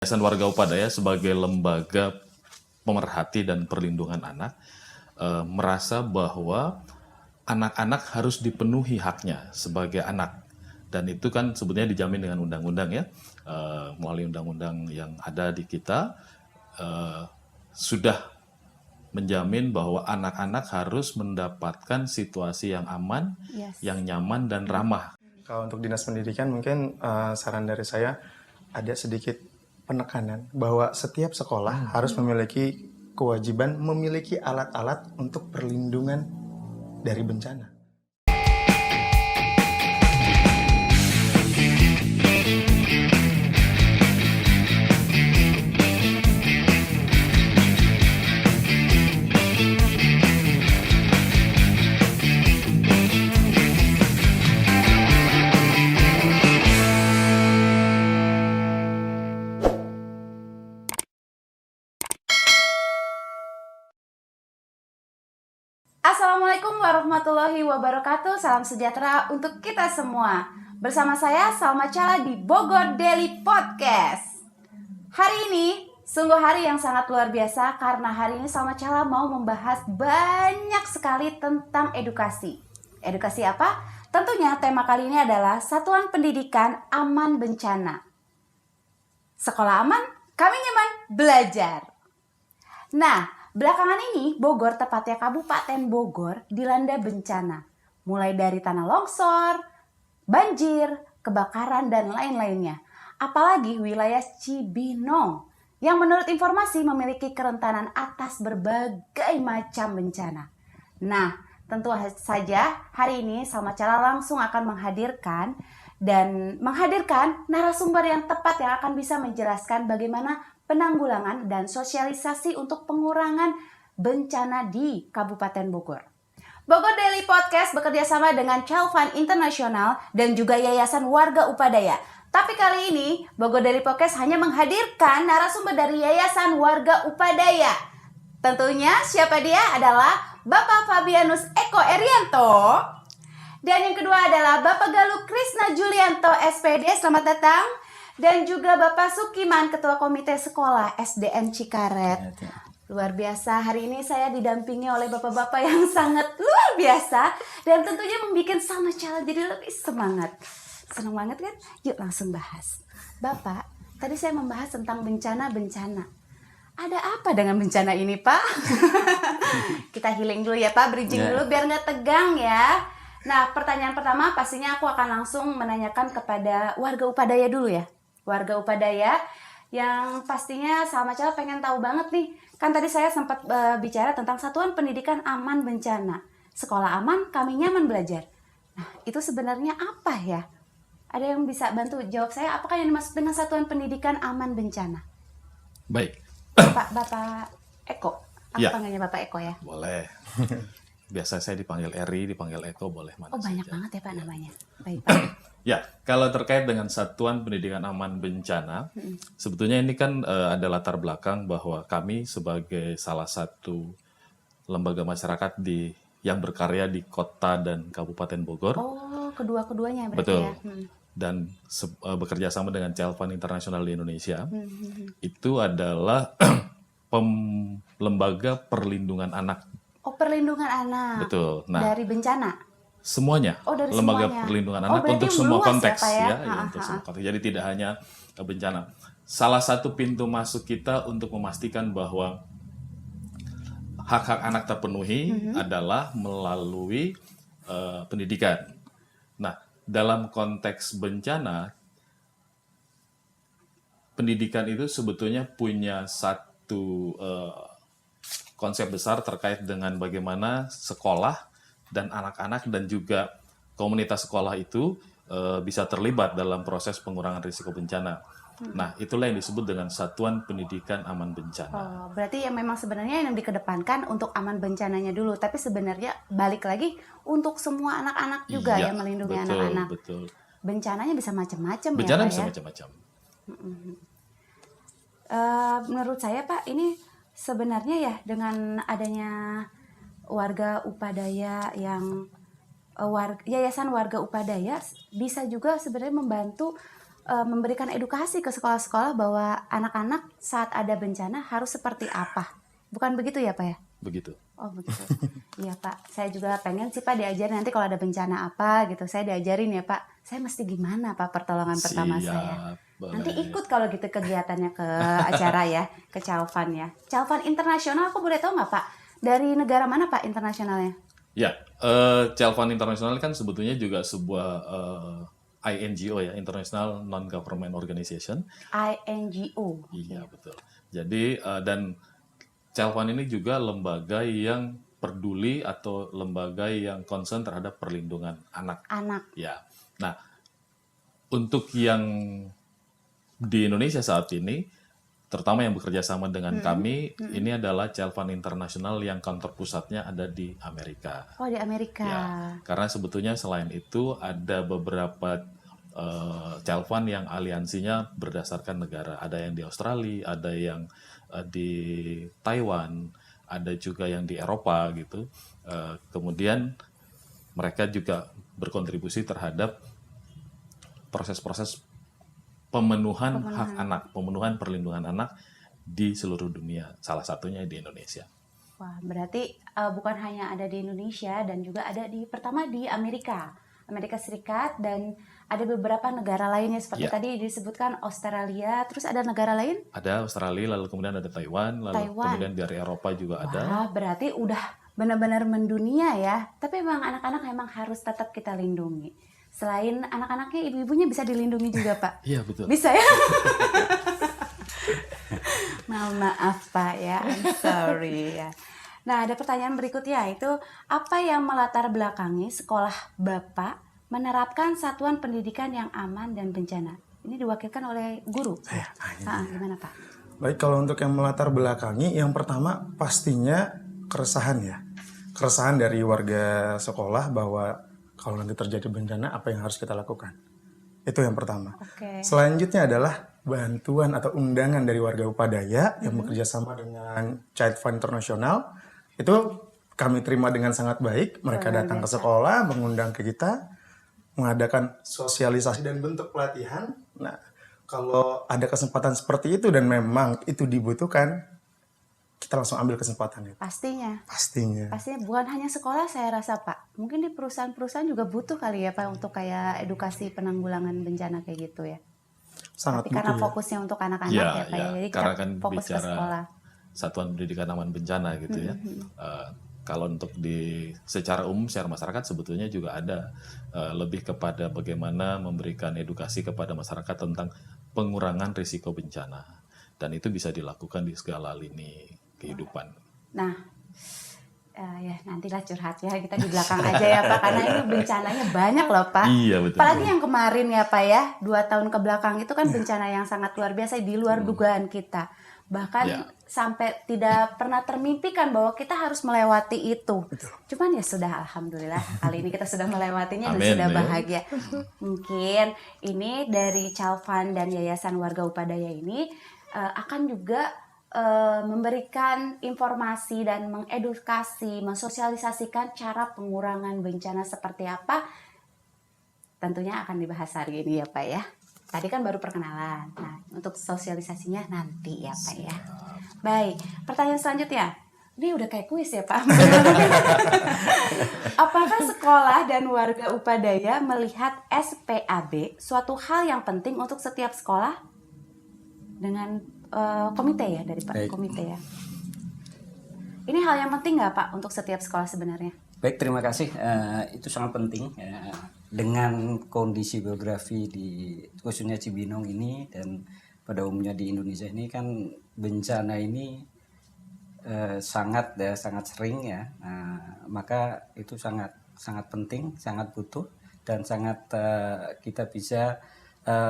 Yayasan Warga Upadaya sebagai lembaga pemerhati dan perlindungan anak merasa bahwa anak-anak harus dipenuhi haknya sebagai anak, dan itu kan sebetulnya dijamin dengan undang-undang ya, melalui undang-undang yang ada di kita sudah menjamin bahwa anak-anak harus mendapatkan situasi yang aman, yang nyaman dan ramah. Kalau untuk dinas pendidikan mungkin saran dari saya ada sedikit penekanan bahwa setiap sekolah harus memiliki kewajiban memiliki alat-alat untuk perlindungan dari bencana. Assalamualaikum warahmatullahi wabarakatuh. Salam sejahtera untuk kita semua. Bersama saya Salma Cala di Bogor Daily Podcast. Hari ini sungguh hari yang sangat luar biasa karena hari ini Salma Cala mau membahas banyak sekali tentang edukasi. Edukasi apa? Tentunya tema kali ini adalah Satuan Pendidikan Aman Bencana. Sekolah aman, kami nyaman belajar. Nah, belakangan ini Bogor, tepatnya Kabupaten Bogor, dilanda bencana. Mulai dari tanah longsor, banjir, kebakaran, dan lain-lainnya. Apalagi wilayah Cibinong yang menurut informasi memiliki kerentanan atas berbagai macam bencana. Nah, tentu saja hari ini Salma Cala langsung akan menghadirkan narasumber yang tepat yang akan bisa menjelaskan bagaimana penanggulangan dan sosialisasi untuk pengurangan bencana di Kabupaten Bogor. Bogor Daily Podcast bekerja sama dengan Child Fund International dan juga Yayasan Warga Upadaya. Tapi kali ini Bogor Daily Podcast hanya menghadirkan narasumber dari Yayasan Warga Upadaya. Tentunya siapa dia adalah Bapak Fabianus Eko Erianto. Dan yang kedua adalah Bapak Galuh Krisna Julianto SPD, selamat datang. Dan juga Bapak Sukiman, Ketua Komite Sekolah SDN Cikaret. Luar biasa, hari ini saya didampingi oleh bapak-bapak yang sangat luar biasa. Dan tentunya membuat Salma Cala jadi lebih semangat. Senang banget kan? Yuk langsung bahas. Bapak, tadi saya membahas tentang bencana-bencana. Ada apa dengan bencana ini, Pak? Kita healing dulu ya, Pak. Bridging dulu biar nggak tegang ya. Nah, pertanyaan pertama pastinya aku akan langsung menanyakan kepada warga Upadaya dulu ya. Warga Upadaya yang pastinya Salma Cala pengen tahu banget nih. Kan tadi saya sempat bicara tentang Satuan Pendidikan Aman Bencana. Sekolah aman, kami nyaman belajar. Nah, itu sebenarnya apa ya? Ada yang bisa bantu jawab saya, apakah yang dimaksud dengan Satuan Pendidikan Aman Bencana? Baik. Bapak Eko. Aku panggilnya Bapak Eko ya? Boleh. Biasa saya dipanggil Eri, dipanggil Eko, boleh mana saja. Banyak banget ya Pak namanya. Baik Pak. Ya, kalau terkait dengan Satuan Pendidikan Aman Bencana, sebetulnya ini kan ada latar belakang bahwa kami sebagai salah satu lembaga masyarakat yang berkarya di kota dan Kabupaten Bogor. Oh, kedua-keduanya berarti betul. Ya. Dan bekerja sama dengan Child Fund International di Indonesia, itu adalah lembaga perlindungan anak. Oh, perlindungan anak. Betul. Nah, dari bencana. Semuanya, dari lembaga semuanya. perlindungan anak untuk semua konteks untuk semua konteks. Jadi tidak hanya bencana. Salah satu pintu masuk kita untuk memastikan bahwa hak-hak anak terpenuhi adalah melalui pendidikan. Nah, dalam konteks bencana, pendidikan itu sebetulnya punya satu konsep besar terkait dengan bagaimana sekolah dan anak-anak dan juga komunitas sekolah itu bisa terlibat dalam proses pengurangan risiko bencana. Nah, itulah yang disebut dengan Satuan Pendidikan Aman Bencana. Oh, berarti yang memang sebenarnya yang dikedepankan untuk aman bencananya dulu, tapi sebenarnya balik lagi untuk semua anak-anak juga ya, melindungi anak-anak. Betul. Bencananya bisa macam-macam ya, Pak. Bencana bisa macam-macam. Menurut saya Pak, ini sebenarnya ya dengan adanya Warga Upadaya yang Yayasan Warga Upadaya bisa juga sebenarnya membantu memberikan edukasi ke sekolah-sekolah bahwa anak-anak saat ada bencana harus seperti apa. Bukan begitu ya Pak ya? Begitu. Oh begitu. Iya Pak, saya juga pengen sih Pak diajarin nanti kalau ada bencana apa gitu, saya diajarin ya Pak. Saya mesti gimana Pak pertolongan pertama saya. Boleh. Nanti ikut kalau gitu kegiatannya ke acara ya, ke Calvan ya. Calvan internasional aku boleh tahu nggak Pak? Dari negara mana Pak internasionalnya? Ya, Calvan International kan sebetulnya juga sebuah INGO ya, International Non-Government Organization. INGO. Iya, betul. Jadi, dan Calvan ini juga lembaga yang peduli atau lembaga yang concern terhadap perlindungan anak. Anak. Ya. Nah, untuk yang di Indonesia saat ini, terutama yang bekerja sama dengan kami, ini adalah Calvan International yang kantor pusatnya ada di Amerika. Oh di Amerika. Ya, karena sebetulnya selain itu ada beberapa Calvan yang aliansinya berdasarkan negara. Ada yang di Australia, ada yang di Taiwan, ada juga yang di Eropa gitu. Kemudian mereka juga berkontribusi terhadap proses-proses pemenuhan hak anak, pemenuhan perlindungan anak di seluruh dunia. Salah satunya di Indonesia. Wah, berarti bukan hanya ada di Indonesia dan juga ada pertama di Amerika Serikat, dan ada beberapa negara lainnya seperti tadi disebutkan Australia, terus ada negara lain? Ada Australia, lalu kemudian ada Taiwan, lalu kemudian dari Eropa juga ada. Wah, berarti udah benar-benar mendunia ya. Tapi memang anak-anak memang harus tetap kita lindungi. Selain anak-anaknya, ibu-ibunya bisa dilindungi juga, Pak? Iya, betul. Bisa ya? Maaf Pak ya, I'm sorry ya. Nah, ada pertanyaan berikutnya, itu apa yang melatar belakangi sekolah Bapak menerapkan satuan pendidikan yang aman dan bencana? Ini diwakilkan oleh guru. Gimana Pak? Baik, kalau untuk yang melatar belakangi, yang pertama pastinya keresahan ya. Keresahan dari warga sekolah bahwa kalau nanti terjadi bencana, apa yang harus kita lakukan? Itu yang pertama. Oke. Selanjutnya adalah bantuan atau undangan dari warga Upadaya yang bekerja sama dengan Child Fund International. Itu kami terima dengan sangat baik. Mereka datang ke sekolah, mengundang ke kita, mengadakan sosialisasi dan bentuk pelatihan. Nah, kalau ada kesempatan seperti itu dan memang itu dibutuhkan, kita langsung ambil kesempatan itu. Pastinya. Pastinya. Pastinya bukan hanya sekolah, saya rasa Pak. Mungkin di perusahaan-perusahaan juga butuh kali ya Pak untuk kayak edukasi penanggulangan bencana kayak gitu ya. Sangat Tapi karena butuh ya. fokusnya untuk anak-anak ya Pak ya. Jadi karena kita kan fokus ke bicara sekolah. Satuan Pendidikan Aman Bencana gitu ya. Kalau untuk secara umum, secara masyarakat sebetulnya juga ada lebih kepada bagaimana memberikan edukasi kepada masyarakat tentang pengurangan risiko bencana. Dan itu bisa dilakukan di segala lini kehidupan. Nah, ya nantilah curhat ya, kita di belakang aja ya Pak, karena ini bencananya banyak loh Pak. Iya, betul. Apalagi yang kemarin ya Pak ya, 2 tahun ke belakang itu kan bencana yang sangat luar biasa, di luar dugaan kita. Bahkan sampai tidak pernah termimpikan bahwa kita harus melewati itu. Cuman ya sudah, alhamdulillah kali ini kita sudah melewatinya dan sudah bahagia. Mungkin ini dari Calvan dan Yayasan Warga Upadaya ini akan juga memberikan informasi dan mengedukasi, mensosialisasikan cara pengurangan bencana seperti apa. Tentunya akan dibahas hari ini ya Pak ya. Tadi kan baru perkenalan. Nah, untuk sosialisasinya nanti ya Pak ya. Baik, pertanyaan selanjutnya. Ini udah kayak kuis ya Pak. Apakah sekolah dan warga Upadaya melihat SPAB suatu hal yang penting untuk setiap sekolah? Dengan komite ya, dari Pak komite ya. Ini hal yang penting nggak Pak untuk setiap sekolah sebenarnya? Baik, terima kasih. Itu sangat penting ya. Dengan kondisi geografi di khususnya Cibinong ini dan pada umumnya di Indonesia ini kan bencana ini sangat sering ya. Maka itu sangat penting, sangat butuh dan sangat kita bisa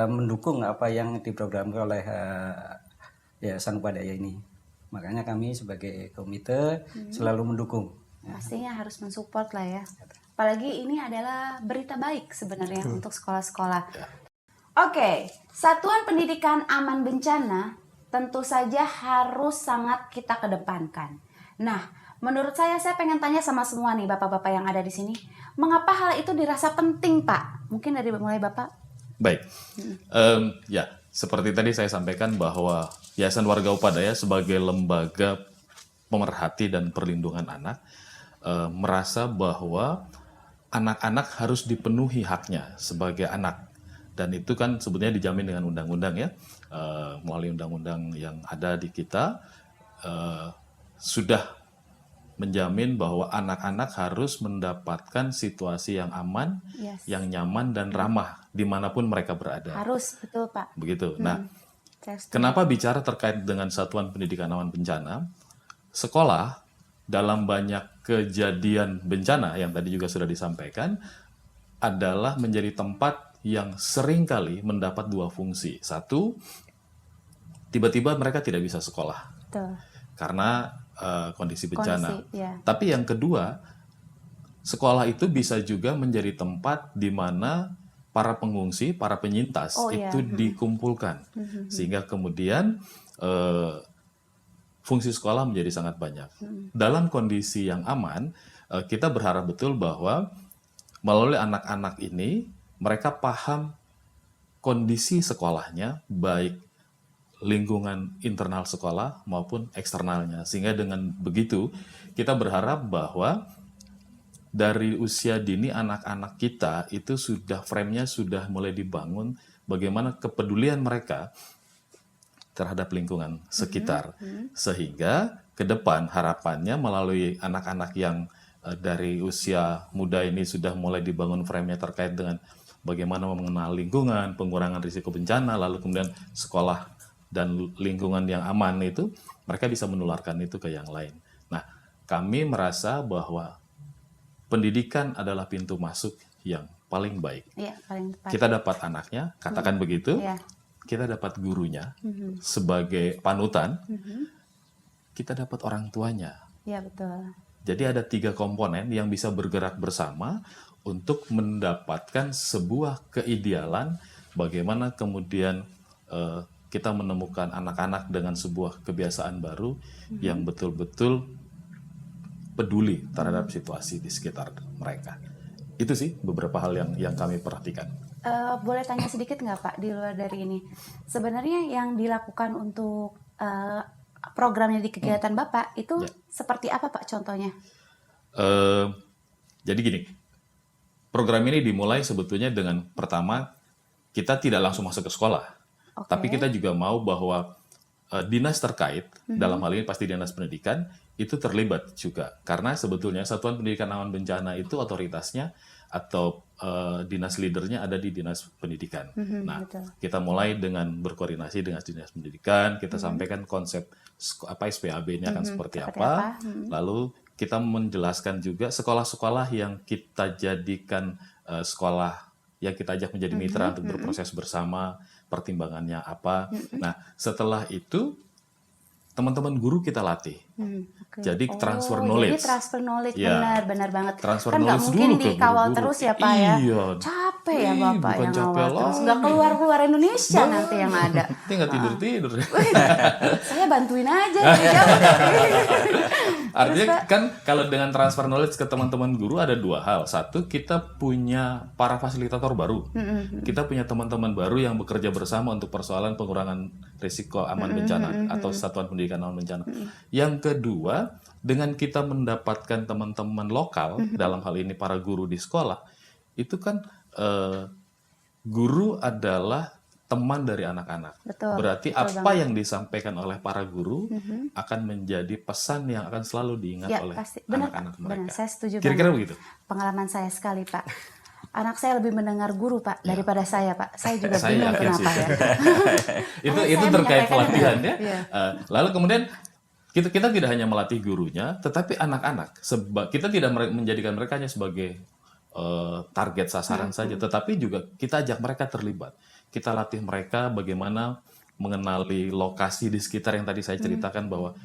mendukung apa yang diprogramkan oleh Yayasan Upadaya ini. Makanya kami sebagai komite selalu mendukung. Pastinya harus mensupport lah ya. Apalagi ini adalah berita baik sebenarnya untuk sekolah-sekolah. Oke, Satuan Pendidikan Aman Bencana tentu saja harus sangat kita kedepankan. Nah, menurut saya pengen tanya sama semua nih bapak-bapak yang ada di sini, mengapa hal itu dirasa penting Pak? Mungkin dari mulai Bapak. Baik, ya seperti tadi saya sampaikan bahwa Yayasan Warga Upadaya sebagai lembaga pemerhati dan perlindungan anak merasa bahwa anak-anak harus dipenuhi haknya sebagai anak, dan itu kan sebetulnya dijamin dengan undang-undang ya, melalui undang-undang yang ada di kita sudah menjamin bahwa anak-anak harus mendapatkan situasi yang aman, Yes. yang nyaman dan ramah dimanapun mereka berada. Harus, betul Pak. Begitu. Nah, Saya setuju. kenapa bicara terkait dengan Satuan Pendidikan Aman Bencana? Sekolah dalam banyak kejadian bencana yang tadi juga sudah disampaikan adalah menjadi tempat yang seringkali mendapat dua fungsi. Satu, tiba-tiba mereka tidak bisa sekolah Betul. karena kondisi bencana. Kondisi, ya. Tapi yang kedua, sekolah itu bisa juga menjadi tempat di mana para pengungsi, para penyintas Oh, iya. itu dikumpulkan, sehingga kemudian fungsi sekolah menjadi sangat banyak. Dalam kondisi yang aman, kita berharap betul bahwa melalui anak-anak ini mereka paham kondisi sekolahnya, baik lingkungan internal sekolah maupun eksternalnya. Sehingga dengan begitu kita berharap bahwa dari usia dini anak-anak kita itu sudah frame-nya sudah mulai dibangun bagaimana kepedulian mereka terhadap lingkungan sekitar. Sehingga ke depan harapannya melalui anak-anak yang dari usia muda ini sudah mulai dibangun frame-nya terkait dengan bagaimana mengenal lingkungan, pengurangan risiko bencana, lalu kemudian sekolah dan lingkungan yang aman itu, mereka bisa menularkan itu ke yang lain. Nah, kami merasa bahwa pendidikan adalah pintu masuk yang paling baik. Iya, paling tepat. Kita dapat anaknya, katakan begitu, Iya. kita dapat gurunya sebagai panutan, kita dapat orang tuanya. Iya, betul. Jadi ada 3 komponen yang bisa bergerak bersama untuk mendapatkan sebuah keidealan bagaimana kemudian kita menemukan anak-anak dengan sebuah kebiasaan baru yang betul-betul peduli terhadap situasi di sekitar mereka. Itu sih beberapa hal yang kami perhatikan. Boleh tanya sedikit nggak Pak, di luar dari ini? Sebenarnya yang dilakukan untuk programnya di kegiatan Bapak itu Ya. seperti apa Pak contohnya? Jadi gini, program ini dimulai sebetulnya dengan pertama, kita tidak langsung masuk ke sekolah. Oke. Tapi kita juga mau bahwa dinas terkait, dalam hal ini pasti dinas pendidikan, itu terlibat juga. Karena sebetulnya Satuan Pendidikan Aman Bencana itu otoritasnya atau dinas leadernya ada di dinas pendidikan. Nah, betul. kita mulai dengan berkoordinasi dengan dinas pendidikan, kita sampaikan konsep SPAB-nya akan seperti apa. Lalu kita menjelaskan juga sekolah-sekolah yang kita jadikan sekolah yang kita ajak menjadi mitra untuk berproses bersama, pertimbangannya apa. Nah, setelah itu teman-teman guru kita latih. Oke. Jadi transfer Jadi knowledge. transfer knowledge, Ya. benar banget. Transfer Kan nggak knowledge mungkin dulu ke dikawal guru-guru. terus ya Pak ya. Iya. Capek ya Ih, Bapak bukan yang capek ngawal terus. lagi. Nggak keluar Indonesia nanti yang ada. Nanti nggak tidur-tidur. Saya bantuin aja. jauh. Artinya kan kalau dengan transfer knowledge ke teman-teman guru ada 2 hal. Satu, kita punya para fasilitator baru. Kita punya teman-teman baru yang bekerja bersama untuk persoalan pengurangan risiko aman bencana atau Satuan Pendidikan Aman Bencana. Yang kedua, dengan kita mendapatkan teman-teman lokal, dalam hal ini para guru di sekolah, itu kan guru adalah teman dari anak-anak. Betul, Berarti betul apa yang disampaikan oleh para guru akan menjadi pesan yang akan selalu diingat Ya oleh pasti. Benar anak-anak Pak. mereka. Benar. Saya setuju Kira-kira banget. begitu? Pengalaman saya sekali Pak. Anak saya lebih mendengar guru Pak daripada saya Pak. Saya juga Saya bingung yakin sih. kenapa ya. itu Saya terkait menyampaikan pelatihan ya. Iya. Lalu kemudian kita tidak hanya melatih gurunya, tetapi anak-anak. Kita tidak menjadikan mereka hanya sebagai target sasaran saja, tetapi juga kita ajak mereka terlibat. Kita latih mereka bagaimana mengenali lokasi di sekitar yang tadi saya ceritakan bahwa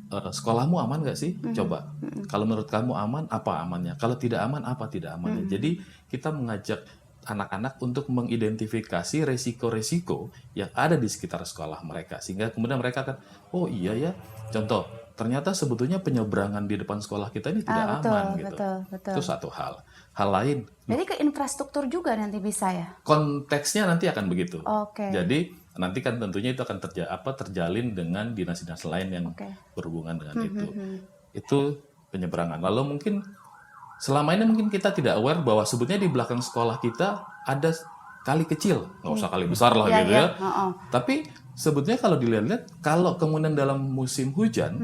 sekolahmu aman nggak sih? Coba. Kalau menurut kamu aman, apa amannya? Kalau tidak aman, apa tidak amannya? Jadi kita mengajak anak-anak untuk mengidentifikasi resiko-resiko yang ada di sekitar sekolah mereka. Sehingga kemudian mereka akan, oh iya ya, contoh, ternyata sebetulnya penyeberangan di depan sekolah kita ini tidak betul, aman gitu. betul. Itu satu hal. Hal lain, Jadi ke infrastruktur juga nanti bisa ya? konteksnya nanti akan begitu. Oke. Jadi nanti kan tentunya itu akan terjalin dengan dinas-dinas lain yang Oke. berhubungan dengan itu. Itu penyeberangan. Lalu mungkin selama ini mungkin kita tidak aware bahwa sebetulnya di belakang sekolah kita ada kali kecil, nggak usah kali besar lah gitu ya. Tapi sebetulnya kalau dilihat-lihat, kalau kemudian dalam musim hujan,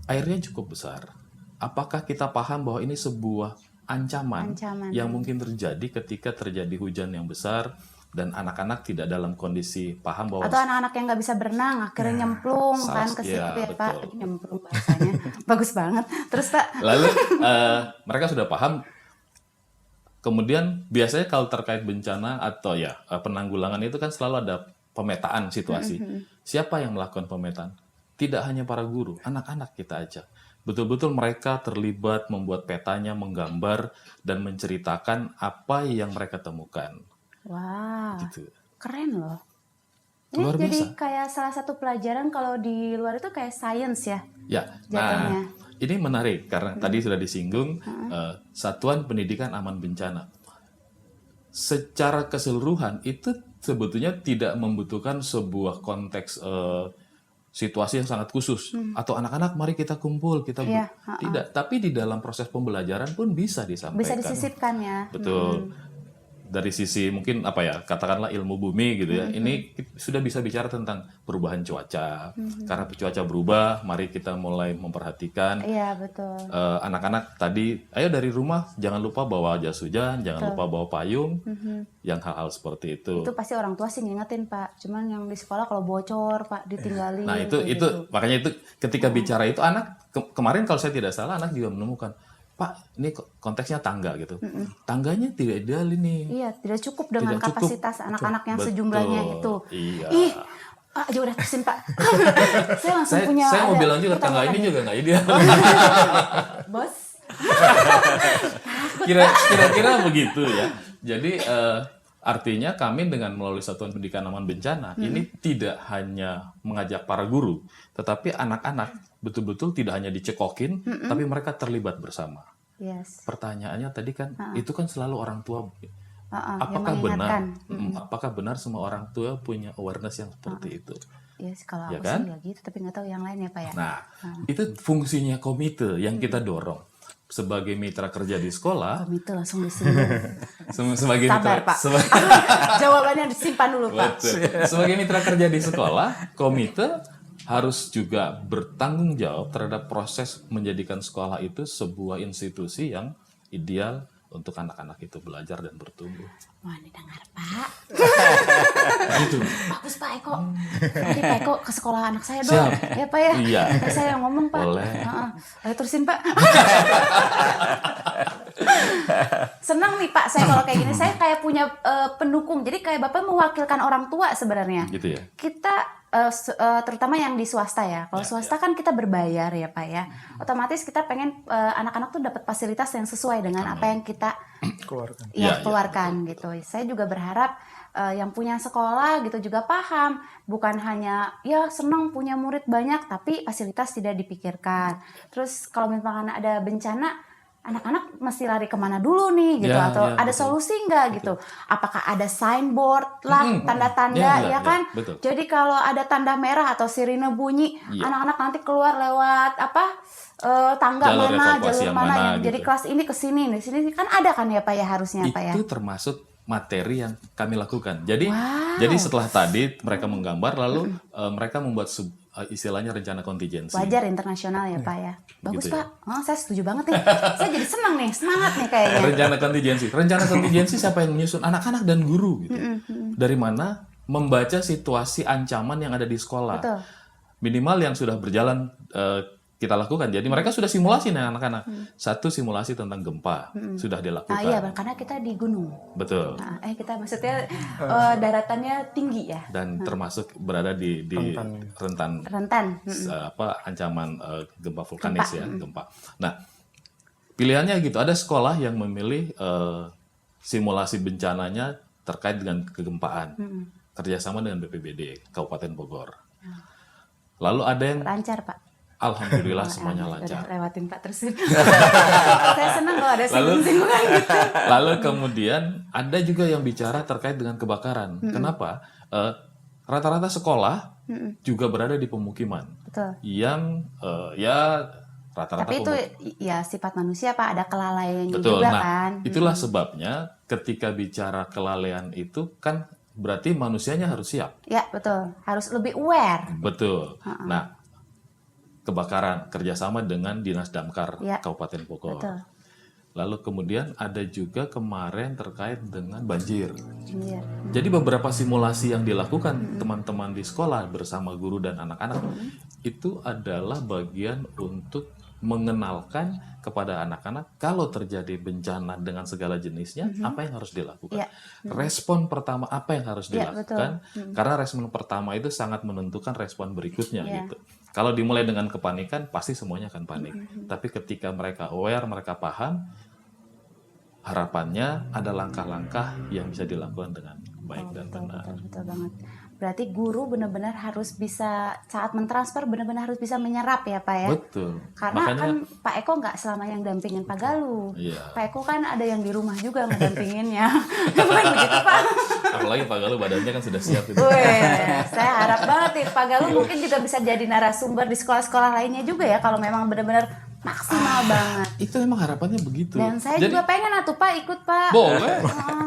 airnya cukup besar. Apakah kita paham bahwa ini sebuah ancaman yang mungkin terjadi ketika terjadi hujan yang besar dan anak-anak tidak dalam kondisi paham bahwa Atau anak-anak yang nggak bisa berenang akhirnya nyemplung kan ke situ ya Pak, nyemplung bahasanya. Bagus banget. Terus Pak, lalu mereka sudah paham. Kemudian biasanya kalau terkait bencana atau penanggulangan itu kan selalu ada pemetaan situasi. Siapa yang melakukan pemetaan? Tidak hanya para guru, anak-anak kita ajak. Betul-betul mereka terlibat membuat petanya, menggambar dan menceritakan apa yang mereka temukan. wah, Gitu. keren loh. Ini Luar jadi biasa. kayak salah satu pelajaran kalau di luar itu kayak science ya. Ya, Jatuhnya. ini menarik karena tadi sudah disinggung Satuan Pendidikan Aman Bencana. Secara keseluruhan itu sebetulnya tidak membutuhkan sebuah konteks situasi yang sangat khusus atau anak-anak mari kita kumpul Iya, tidak, tapi di dalam proses pembelajaran pun bisa disampaikan. Bisa disisipkan ya. Betul. Dari sisi mungkin katakanlah ilmu bumi gitu ya. Ini sudah bisa bicara tentang perubahan cuaca. Karena cuaca berubah, mari kita mulai memperhatikan Iya, betul. anak-anak tadi, ayo dari rumah jangan lupa bawa jas hujan, jangan lupa bawa payung, yang hal-hal seperti itu. Itu pasti orang tua sih ngingetin Pak. Cuman yang di sekolah kalau bocor Pak ditinggalin. Nah kayak itu gitu. makanya itu ketika bicara itu anak kemarin kalau saya tidak salah anak juga menemukan, Pak ini konteksnya tangga gitu, tangganya tidak ideal ini. Iya, tidak cukup dengan Tidak cukup. kapasitas anak-anak yang Betul. sejumlahnya itu. Iya. Ih, Pak aja udah terusin Pak. Saya langsung punya. Saya mau ada bilang juga tangga pertanyaan ini nih. juga nggak ideal. Bos. Kira-kira begitu ya. Jadi artinya kami dengan melalui Satuan Pendidikan Aman Bencana ini tidak hanya mengajak para guru, tetapi anak-anak betul-betul tidak hanya dicekokin, tapi mereka terlibat bersama. Yes. Pertanyaannya tadi kan itu kan selalu orang tua. yang Apakah benar? mengingatkan. Apakah benar semua orang tua punya awareness yang seperti itu? Yes, kalau Ya aku kan? sih nggak gitu, tapi nggak tahu yang lain ya Pak ya. Nah, itu fungsinya komite yang kita dorong sebagai mitra kerja di sekolah. Komite langsung disinggung. Sebagai Sabar mitra, Pak. Jawabannya disimpan dulu Pak. Betul. Sebagai mitra kerja di sekolah, komite harus juga bertanggung jawab terhadap proses menjadikan sekolah itu sebuah institusi yang ideal untuk anak-anak itu belajar dan bertumbuh. Wah, ini dengar Pak. Itu. Bagus Pak Eko. Nanti Pak Eko ke sekolah anak saya dong. Siap. Ya Pak ya. Iya. Nanti saya yang ngomong Pak. Boleh. Ayo terusin Pak. Senang nih Pak saya kalau kayak gini. Saya kayak punya pendukung. Jadi kayak Bapak mewakilkan orang tua sebenarnya. Gitu ya. Kita terutama yang di swasta ya. Kalau swasta kan kita berbayar ya Pak ya. Otomatis kita pengen anak-anak tuh dapat fasilitas yang sesuai dengan apa yang kita Keluarkan. Ya, keluarkan gitu. Saya juga berharap yang punya sekolah gitu juga paham, bukan hanya ya senang punya murid banyak tapi fasilitas tidak dipikirkan. Terus kalau misalkan ada bencana, anak-anak mesti lari kemana dulu nih gitu, Ya, atau ya, ada betul. solusi nggak gitu? Apakah ada signboard lah, tanda-tanda Ya, ya kan? betul. Jadi kalau ada tanda merah atau sirine bunyi, Ya. anak-anak nanti keluar lewat tangga Jalur mana, evakuasi jalur yang mana, mana yang jadi gitu. kelas ini ke sini, di sini kan ada kan ya Pak ya harusnya Pak ya. Itu termasuk materi yang kami lakukan. Jadi Wow. jadi setelah tadi mereka menggambar lalu mereka membuat istilahnya rencana kontingensi. Wajar internasional ya Pak ya. Bagus Gitu ya. Pak. Oh, saya setuju banget nih. Saya jadi senang nih, semangat nih kayaknya. Rencana kontingensi. Rencana kontingensi siapa yang menyusun? Anak-anak dan guru gitu. Dari mana? Membaca situasi ancaman yang ada di sekolah. Betul. Minimal yang sudah berjalan kita lakukan. Jadi mereka sudah simulasi nih anak-anak. Satu simulasi tentang gempa sudah dilakukan. Nah, iya, karena kita di gunung. Betul. Nah, kita maksudnya daratannya tinggi ya. Dan termasuk berada di rentan Rentan. ancaman gempa vulkanis ya, gempa. Nah, pilihannya gitu. Ada sekolah yang memilih simulasi bencananya terkait dengan kegempaan. Kerjasama dengan BPBD Kabupaten Bogor. Lalu ada yang Lancar Pak. Alhamdulillah Oh, semuanya udah lancar. lewatin Pak terus. Saya senang kalau ada singgung-singgungan gitu. Lalu kemudian ada juga yang bicara terkait dengan kebakaran. Kenapa? Rata-rata sekolah juga berada di pemukiman Betul. yang ya rata-rata Tapi itu ya sifat manusia Pak, ada kelalaiannya betul. juga Nah, kan. itulah sebabnya ketika bicara kelalaian itu kan berarti manusianya harus siap. Ya betul, harus lebih aware. Betul. Nah, kebakaran kerjasama dengan Dinas Damkar Ya. Kabupaten Bogor. Betul. Lalu kemudian ada juga kemarin terkait dengan banjir. Iya. Jadi beberapa simulasi yang dilakukan teman-teman di sekolah bersama guru dan anak-anak itu adalah bagian untuk mengenalkan kepada anak-anak kalau terjadi bencana dengan segala jenisnya apa yang harus dilakukan. Iya. Respon pertama apa yang harus Iya, dilakukan karena respon pertama itu sangat menentukan respon berikutnya Iya. gitu. Kalau dimulai dengan kepanikan pasti semuanya akan panik. Tapi ketika mereka aware, mereka paham, harapannya ada langkah-langkah yang bisa dilakukan dengan baik dan benar. Betul banget. Berarti guru benar-benar harus bisa saat mentransfer benar-benar harus bisa menyerap ya Pak ya. Betul. Karena Makanya kan Pak Eko nggak selama yang dampingin Pak Galuh. iya. Pak Eko kan ada yang di rumah juga ngedampinginnya. Bukan begitu Pak? Apalagi Pak Galuh badannya kan sudah siap itu. Wih, saya harap banget nih Pak Galuh mungkin juga bisa jadi narasumber di sekolah-sekolah lainnya juga ya kalau memang benar-benar maksimal banget. Itu memang harapannya begitu. Dan saya Jadi, juga pengen atuh Pak ikut Pak. boleh.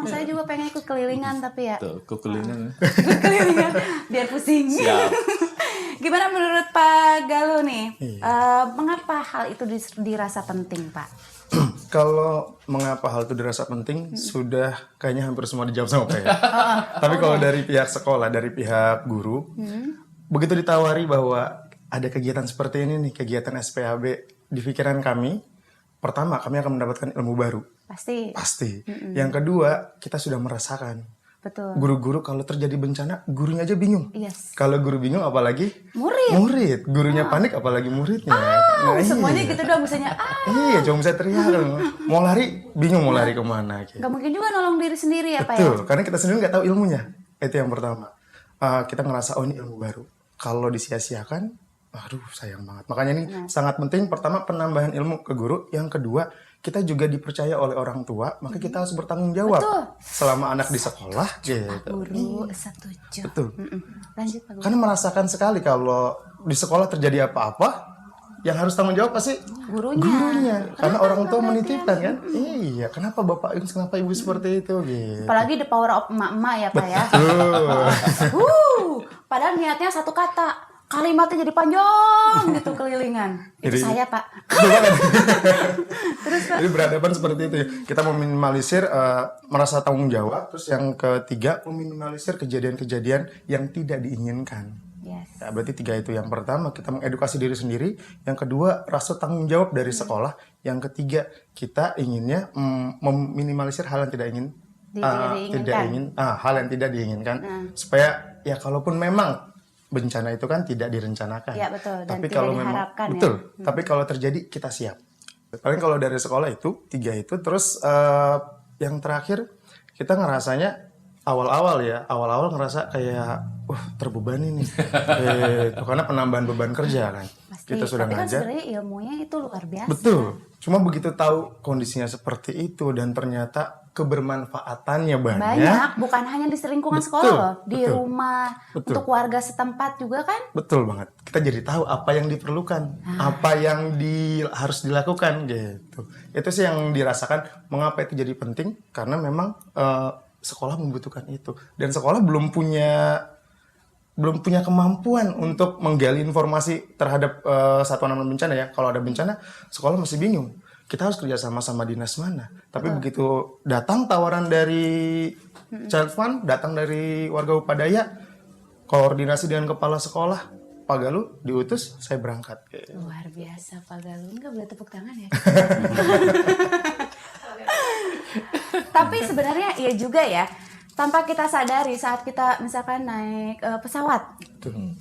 Saya juga pengen ikut kelilingan tapi ya Tuh, kekelilingan. ikut kelilingan biar pusing. Siap. Gimana menurut Pak Galuh nih? Mengapa hal itu dirasa penting Pak? Kalau mengapa hal itu dirasa penting sudah kayaknya hampir semua dijawab sama Pak ya. Tapi kalau dari pihak sekolah, dari pihak guru, begitu ditawari bahwa ada kegiatan seperti ini nih, kegiatan SPAB di pikiran kami, pertama kami akan mendapatkan ilmu baru, Pasti. pasti. Yang kedua, kita sudah merasakan. Betul. Guru-guru kalau terjadi bencana, gurunya aja bingung. Yes. Kalau guru bingung apalagi Murid. murid. Gurunya panik apalagi muridnya. Oh, Nah, semuanya iya. gitu dong misalnya. Iya, cuma bisa teriak. Mau lari, bingung mau lari kemana. Gitu. Gak mungkin juga nolong diri sendiri ya Pak ya? Betul, karena kita sendiri nggak tahu ilmunya. Itu yang pertama. Kita ngerasa, oh ini ilmu baru. Kalau disia-siakan, aduh sayang banget. Makanya ini sangat penting. Pertama, penambahan ilmu ke guru. Yang kedua, kita juga dipercaya oleh orang tua. Maka kita harus bertanggung jawab. Betul. Selama anak di sekolah. Gitu. Guru setuju. Betul. Lanjut Pak Guru. Karena merasakan sekali kalau di sekolah terjadi apa-apa, yang harus tanggung jawab pasti Gurunya. Karena orang tua menitipkan kan. Iya, kenapa bapak ini, kenapa ibu seperti itu gitu. Apalagi the power of emak-emak ya Pak ya. Padahal niatnya satu kata. Kalimatnya jadi panjang gitu kelilingan. Itu Jadi- saya Pak. Terus Pak. Jadi berhadapan seperti itu ya. Kita meminimalisir merasa tanggung jawab. Terus yang ketiga, meminimalisir kejadian-kejadian yang tidak diinginkan. Yes. Ya, berarti tiga itu. Yang pertama, kita mengedukasi diri sendiri. Yang kedua, rasa tanggung jawab dari sekolah. Yang ketiga, kita inginnya meminimalisir hal yang tidak ingin. Hal yang tidak diinginkan. Supaya ya kalaupun memang bencana itu kan tidak direncanakan. Ya, betul. Dan Tapi tidak kalau memang diharapkan ya. betul. Tapi kalau terjadi kita siap. Paling kalau dari sekolah itu tiga itu. Terus yang terakhir kita ngerasanya awal-awal ngerasa kayak terbebani nih. Karena penambahan beban kerja kan. Pasti. Kita sudah Tapi kan ngajar. sebenarnya ilmunya itu luar biasa. Betul. Cuma begitu tahu kondisinya seperti itu dan ternyata kebermanfaatannya Banyak, bukan hanya di lingkungan Betul, sekolah loh, di betul. rumah, Betul. untuk warga setempat juga kan. Betul banget. Kita jadi tahu apa yang diperlukan, apa yang harus dilakukan gitu. Itu sih yang dirasakan. Mengapa itu jadi penting? Karena memang sekolah membutuhkan itu. Dan sekolah belum punya kemampuan untuk menggali informasi terhadap satuan aman bencana ya. Kalau ada bencana, sekolah masih bingung. Kita harus kerjasama sama dinas mana. Tapi begitu datang tawaran dari Child Fund, datang dari warga Upadaya, koordinasi dengan kepala sekolah, Pak Galuh diutus, saya berangkat. Luar biasa Pak Galuh, nggak boleh tepuk tangan ya. Tapi sebenarnya iya juga ya, tanpa kita sadari saat kita misalkan naik pesawat,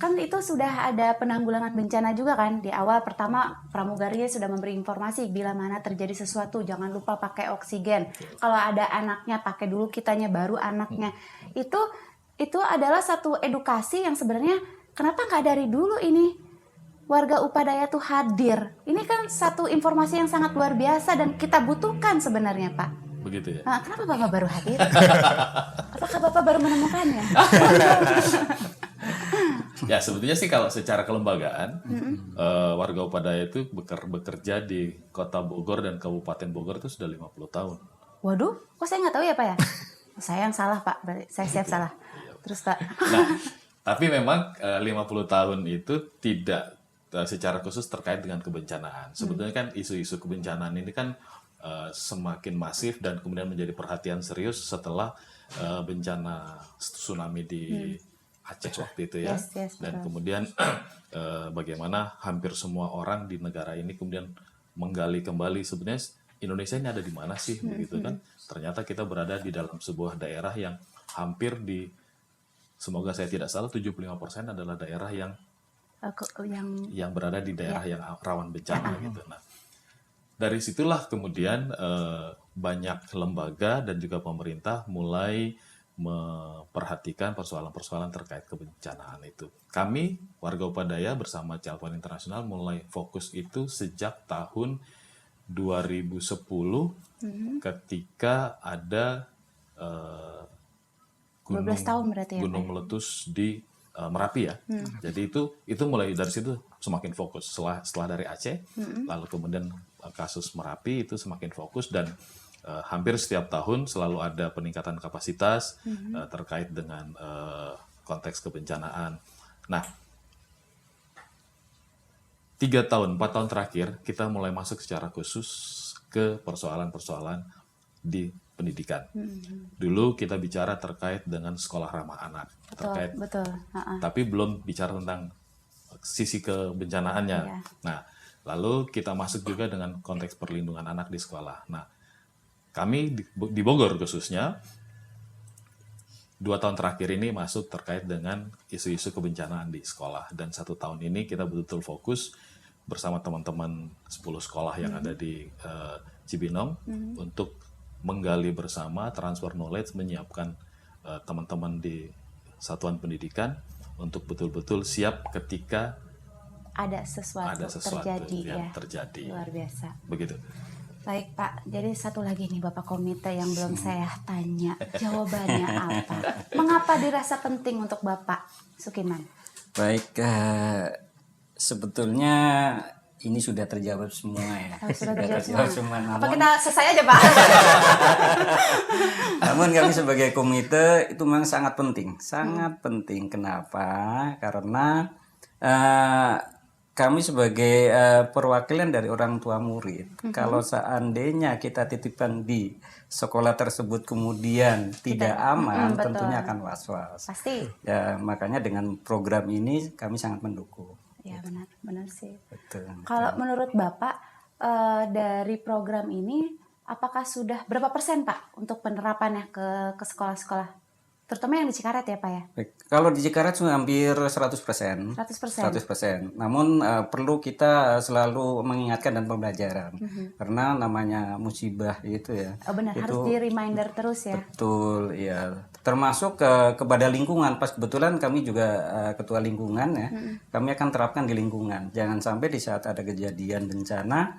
kan itu sudah ada penanggulangan bencana juga kan. Di awal pertama pramugarinya sudah memberi informasi bila mana terjadi sesuatu jangan lupa pakai oksigen. Kalau ada anaknya pakai dulu, kitanya baru anaknya. Itu adalah satu edukasi yang sebenarnya kenapa nggak dari dulu ini warga Upadaya tuh hadir. Ini kan satu informasi yang sangat luar biasa dan kita butuhkan sebenarnya, Pak. Begitu ya. Nah, kenapa Bapak baru hadir? Apakah Bapak baru menemukannya? Ya sebetulnya sih kalau secara kelembagaan warga Upadaya itu bekerja di Kota Bogor dan Kabupaten Bogor itu sudah 50 tahun. Waduh, kok saya nggak tahu ya Pak ya? Saya yang salah Pak, berarti saya siap salah. Terus Pak, Nah, tapi memang 50 tahun itu tidak secara khusus terkait dengan kebencanaan. Sebetulnya kan isu-isu kebencanaan ini kan semakin masif dan kemudian menjadi perhatian serius setelah bencana tsunami di Aceh waktu itu ya. Yes, Dan betul. kemudian bagaimana hampir semua orang di negara ini kemudian menggali kembali sebenarnya Indonesia ini ada di mana sih begitu kan. Ternyata kita berada di dalam sebuah daerah yang hampir semoga saya tidak salah 75% adalah daerah yang yang berada di daerah yang rawan bencana gitu. Nah, dari situlah kemudian banyak lembaga dan juga pemerintah mulai memperhatikan persoalan-persoalan terkait kebencanaan itu. Kami warga Upadaya bersama Child One International mulai fokus itu sejak tahun 2010 ketika ada 12 tahun berarti ya, gunung Pak? meletus di Merapi ya. Jadi itu mulai dari situ semakin fokus. Setelah dari Aceh, lalu kemudian kasus Merapi itu semakin fokus dan hampir setiap tahun selalu ada peningkatan kapasitas terkait dengan konteks kebencanaan. Nah, 4 tahun terakhir kita mulai masuk secara khusus ke persoalan-persoalan di pendidikan. Dulu kita bicara terkait dengan sekolah ramah anak, betul. tapi belum bicara tentang sisi kebencanaannya. Iya. Nah, lalu kita masuk juga dengan konteks perlindungan anak di sekolah. Nah, kami di Bogor khususnya 2 tahun terakhir ini masuk terkait dengan isu-isu kebencanaan di sekolah, dan 1 tahun ini kita betul-betul fokus bersama teman-teman 10 sekolah yang ada di Cibinong untuk menggali bersama, transfer knowledge, menyiapkan teman-teman di satuan pendidikan untuk betul-betul siap ketika Ada sesuatu terjadi. Luar biasa. Begitu. Baik Pak, jadi satu lagi nih Bapak Komite yang belum saya tanya. Jawabannya apa? Mengapa dirasa penting untuk Bapak Sukiman? Baik, sebetulnya ini sudah terjawab semua ya. Sudah terjawab semua. Apa Namun, kita selesai aja Pak? namun kami sebagai komite itu memang sangat penting. Sangat penting. Kenapa? Karena kami sebagai perwakilan dari orang tua murid, kalau seandainya kita titipkan di sekolah tersebut kemudian tidak aman, betul. tentunya akan was-was. Pasti. Ya, makanya dengan program ini kami sangat mendukung. Ya benar sih. Betul. Kalau menurut Bapak dari program ini, apakah sudah berapa persen Pak untuk penerapannya ke sekolah-sekolah? Terutama yang di Cikaret ya Pak ya? Baik. Kalau di Cikaret sudah hampir 100%. 100%. Namun perlu kita selalu mengingatkan dan pembelajaran. Karena namanya musibah itu ya. Oh benar, itu, harus di reminder terus ya. Betul, ya. Termasuk kepada lingkungan. Pas kebetulan kami juga ketua lingkungan ya. Kami akan terapkan di lingkungan. Jangan sampai di saat ada kejadian bencana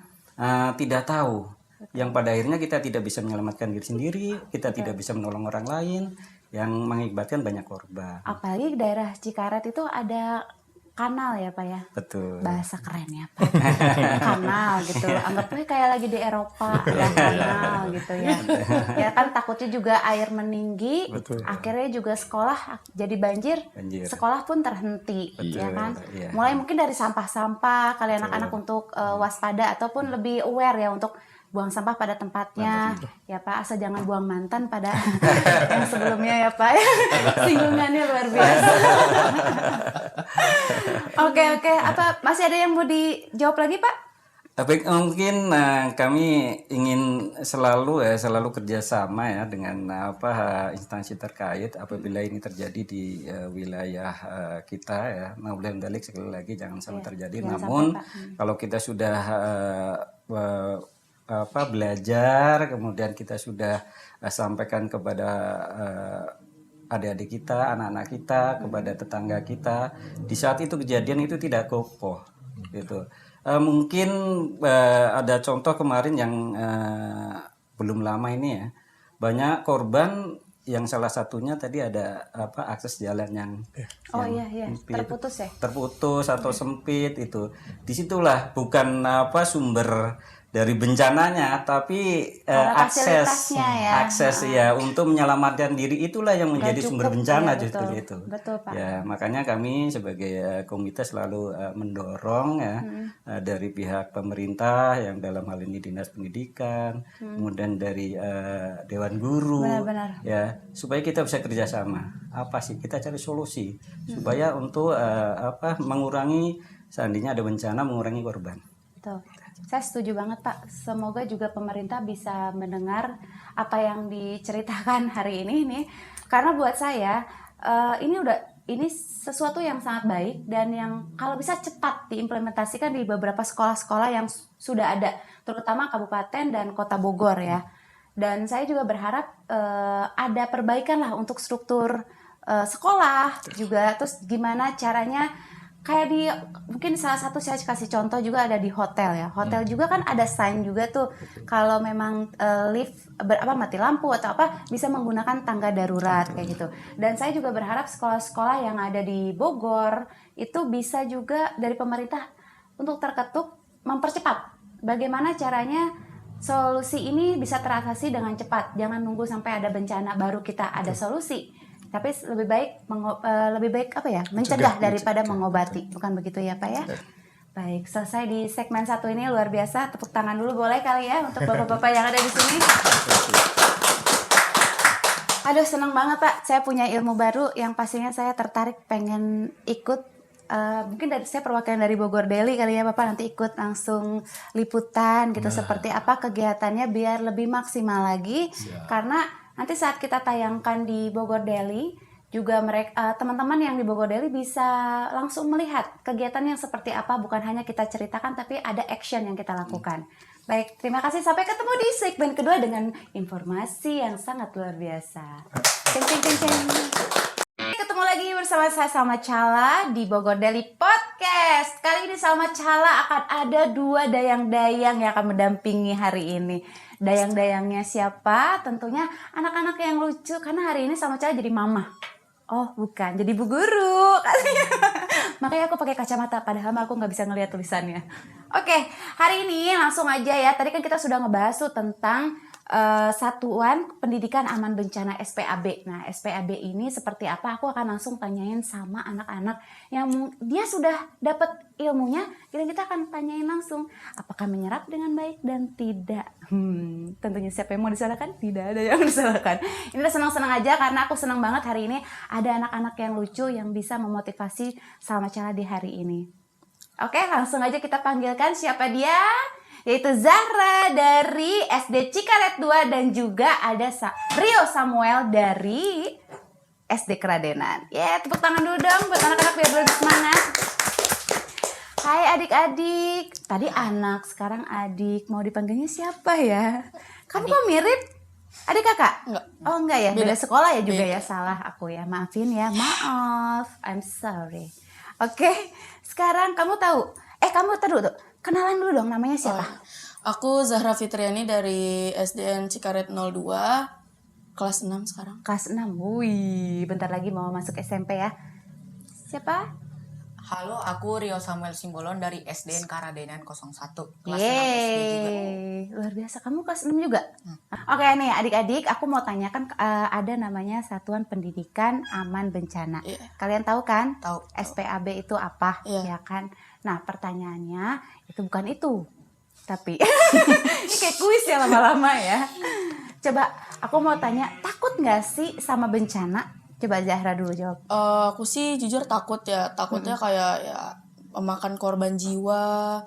tidak tahu. Yang pada akhirnya kita tidak bisa menyelamatkan diri sendiri, kita tidak bisa menolong orang lain, yang mengakibatkan banyak korban. Apalagi daerah Cikaret itu ada kanal ya Pak ya. Betul. Bahasa keren ya Pak. Kanal gitu. Anggapnya kayak lagi di Eropa ada kanal gitu ya. Ya kan takutnya juga air meninggi. Betul. Akhirnya juga sekolah jadi banjir. Sekolah pun terhenti ya kan. Iya. Mulai mungkin dari sampah-sampah kalian anak-anak untuk waspada ataupun lebih aware ya untuk buang sampah pada tempatnya ya Pak, asal jangan buang mantan pada yang sebelumnya ya Pak. Singgungannya luar biasa. Oke, apa masih ada yang mau dijawab lagi Pak? Baik, mungkin kami ingin selalu kerjasama ya dengan instansi terkait apabila ini terjadi di wilayah kita ya. Nah, mudah-mudahan sekali lagi jangan sampai terjadi. Namun kalau kita sudah belajar, kemudian kita sudah sampaikan kepada adik-adik kita, anak-anak kita, kepada tetangga kita, di saat itu kejadian itu tidak kokoh. gitu. Mungkin ada contoh kemarin yang belum lama ini ya, banyak korban yang salah satunya tadi ada akses jalan yang Oh iya, sempit, terputus ya. terputus atau sempit itu. Disitulah bukan sumber dari bencananya, tapi Karena akses fasilitasnya ya. akses ya untuk menyelamatkan diri, itulah yang menjadi sumber cukup, bencana iya, justru betul. itu. Betul, Pak. Ya makanya kami sebagai komite selalu mendorong ya dari pihak pemerintah yang dalam hal ini Dinas Pendidikan, kemudian dari Dewan Guru, Benar-benar. ya supaya kita bisa kerjasama. Apa sih kita cari solusi supaya untuk mengurangi seandainya ada bencana, mengurangi korban. Betul. Saya setuju banget Pak. Semoga juga pemerintah bisa mendengar apa yang diceritakan hari ini nih. Karena buat saya ini sesuatu yang sangat baik dan yang kalau bisa cepat diimplementasikan di beberapa sekolah-sekolah yang sudah ada, terutama Kabupaten dan Kota Bogor ya. Dan saya juga berharap ada perbaikan lah untuk struktur sekolah juga. Terus gimana caranya kayak mungkin salah satu saya kasih contoh juga ada di hotel ya. Hotel juga kan ada sign juga tuh kalau memang lift mati lampu atau apa bisa menggunakan tangga darurat kayak gitu. Dan saya juga berharap sekolah-sekolah yang ada di Bogor itu bisa juga dari pemerintah untuk terketuk mempercepat bagaimana caranya solusi ini bisa teratasi dengan cepat. Jangan nunggu sampai ada bencana baru kita ada solusi. Tapi lebih baik mencegah daripada mengobati, bukan begitu ya Pak ya? Baik, selesai di segmen 1 ini, luar biasa. Tepuk tangan dulu boleh kali ya untuk bapak-bapak yang ada di sini. Aduh, senang banget Pak, saya punya ilmu baru yang pastinya saya tertarik pengen ikut. Mungkin saya perwakilan dari Bogor Daily kali ya Bapak, nanti ikut langsung liputan gitu, seperti apa kegiatannya biar lebih maksimal lagi. Karena nanti saat kita tayangkan di Bogor Daily juga mereka teman-teman yang di Bogor Daily bisa langsung melihat kegiatan yang seperti apa, bukan hanya kita ceritakan tapi ada action yang kita lakukan. Baik, terima kasih, sampai ketemu di segmen kedua dengan informasi yang sangat luar biasa. Ceng ceng ceng ceng. Ketemu lagi bersama saya Salma Chala di Bogor Daily Podcast. Kali ini Salma Chala akan ada 2 dayang-dayang yang akan mendampingi hari ini. Dayang-dayangnya siapa? Tentunya anak-anak yang lucu, karena hari ini Salma Chala jadi mama. Oh bukan, jadi bu guru. Makanya aku pakai kacamata, padahal aku nggak bisa ngelihat tulisannya. Oke, hari ini langsung aja ya. Tadi kan kita sudah ngebahas tuh tentang Satuan Pendidikan Aman Bencana SPAB. Nah, SPAB ini seperti apa? Aku akan langsung tanyain sama anak-anak yang dia sudah dapat ilmunya. Kita akan tanyain langsung, apakah menyerap dengan baik dan tidak. Tentunya siapa yang mau disalahkan? Tidak ada yang disalahkan. Ini udah senang-senang aja karena aku senang banget hari ini ada anak-anak yang lucu yang bisa memotivasi Salma Chala di hari ini. Oke, langsung aja kita panggilkan siapa dia? Yaitu Zahra dari SD Cikaret 2 dan juga ada Rio Samuel dari SD Keradenan. Tepuk tangan dulu dong buat anak-anak biar lebih semangat. Hai adik-adik. Tadi anak, sekarang adik. Mau dipanggilnya siapa ya? Kamu kok mirip adik kakak? Enggak. Oh enggak ya, beda sekolah ya juga ya. Salah aku ya, maafin ya, maaf. I'm sorry. Oke, sekarang kamu tahu. Kamu tuh. Kenalan dulu dong, namanya siapa? Aku Zahra Fitriani dari SDN Cikaret 02, kelas 6 sekarang. Kelas 6, wih, bentar lagi mau masuk SMP ya. Siapa? Halo, aku Rio Samuel Simbolon dari SDN Karadenan 01, kelas 6 SD juga. Luar biasa, kamu kelas 6 juga? Oke nih adik-adik, aku mau tanyakan ada namanya Satuan Pendidikan Aman Bencana. Iya. Kalian tahu kan? Tahu. SPAB itu apa? Iya. Ya kan? Nah pertanyaannya itu bukan itu. Tapi ini kayak kuis ya lama-lama ya. Coba aku mau tanya, takut nggak sih sama bencana? Coba Zahra dulu jawab. Aku sih jujur takut ya. Takutnya kayak ya memakan korban jiwa.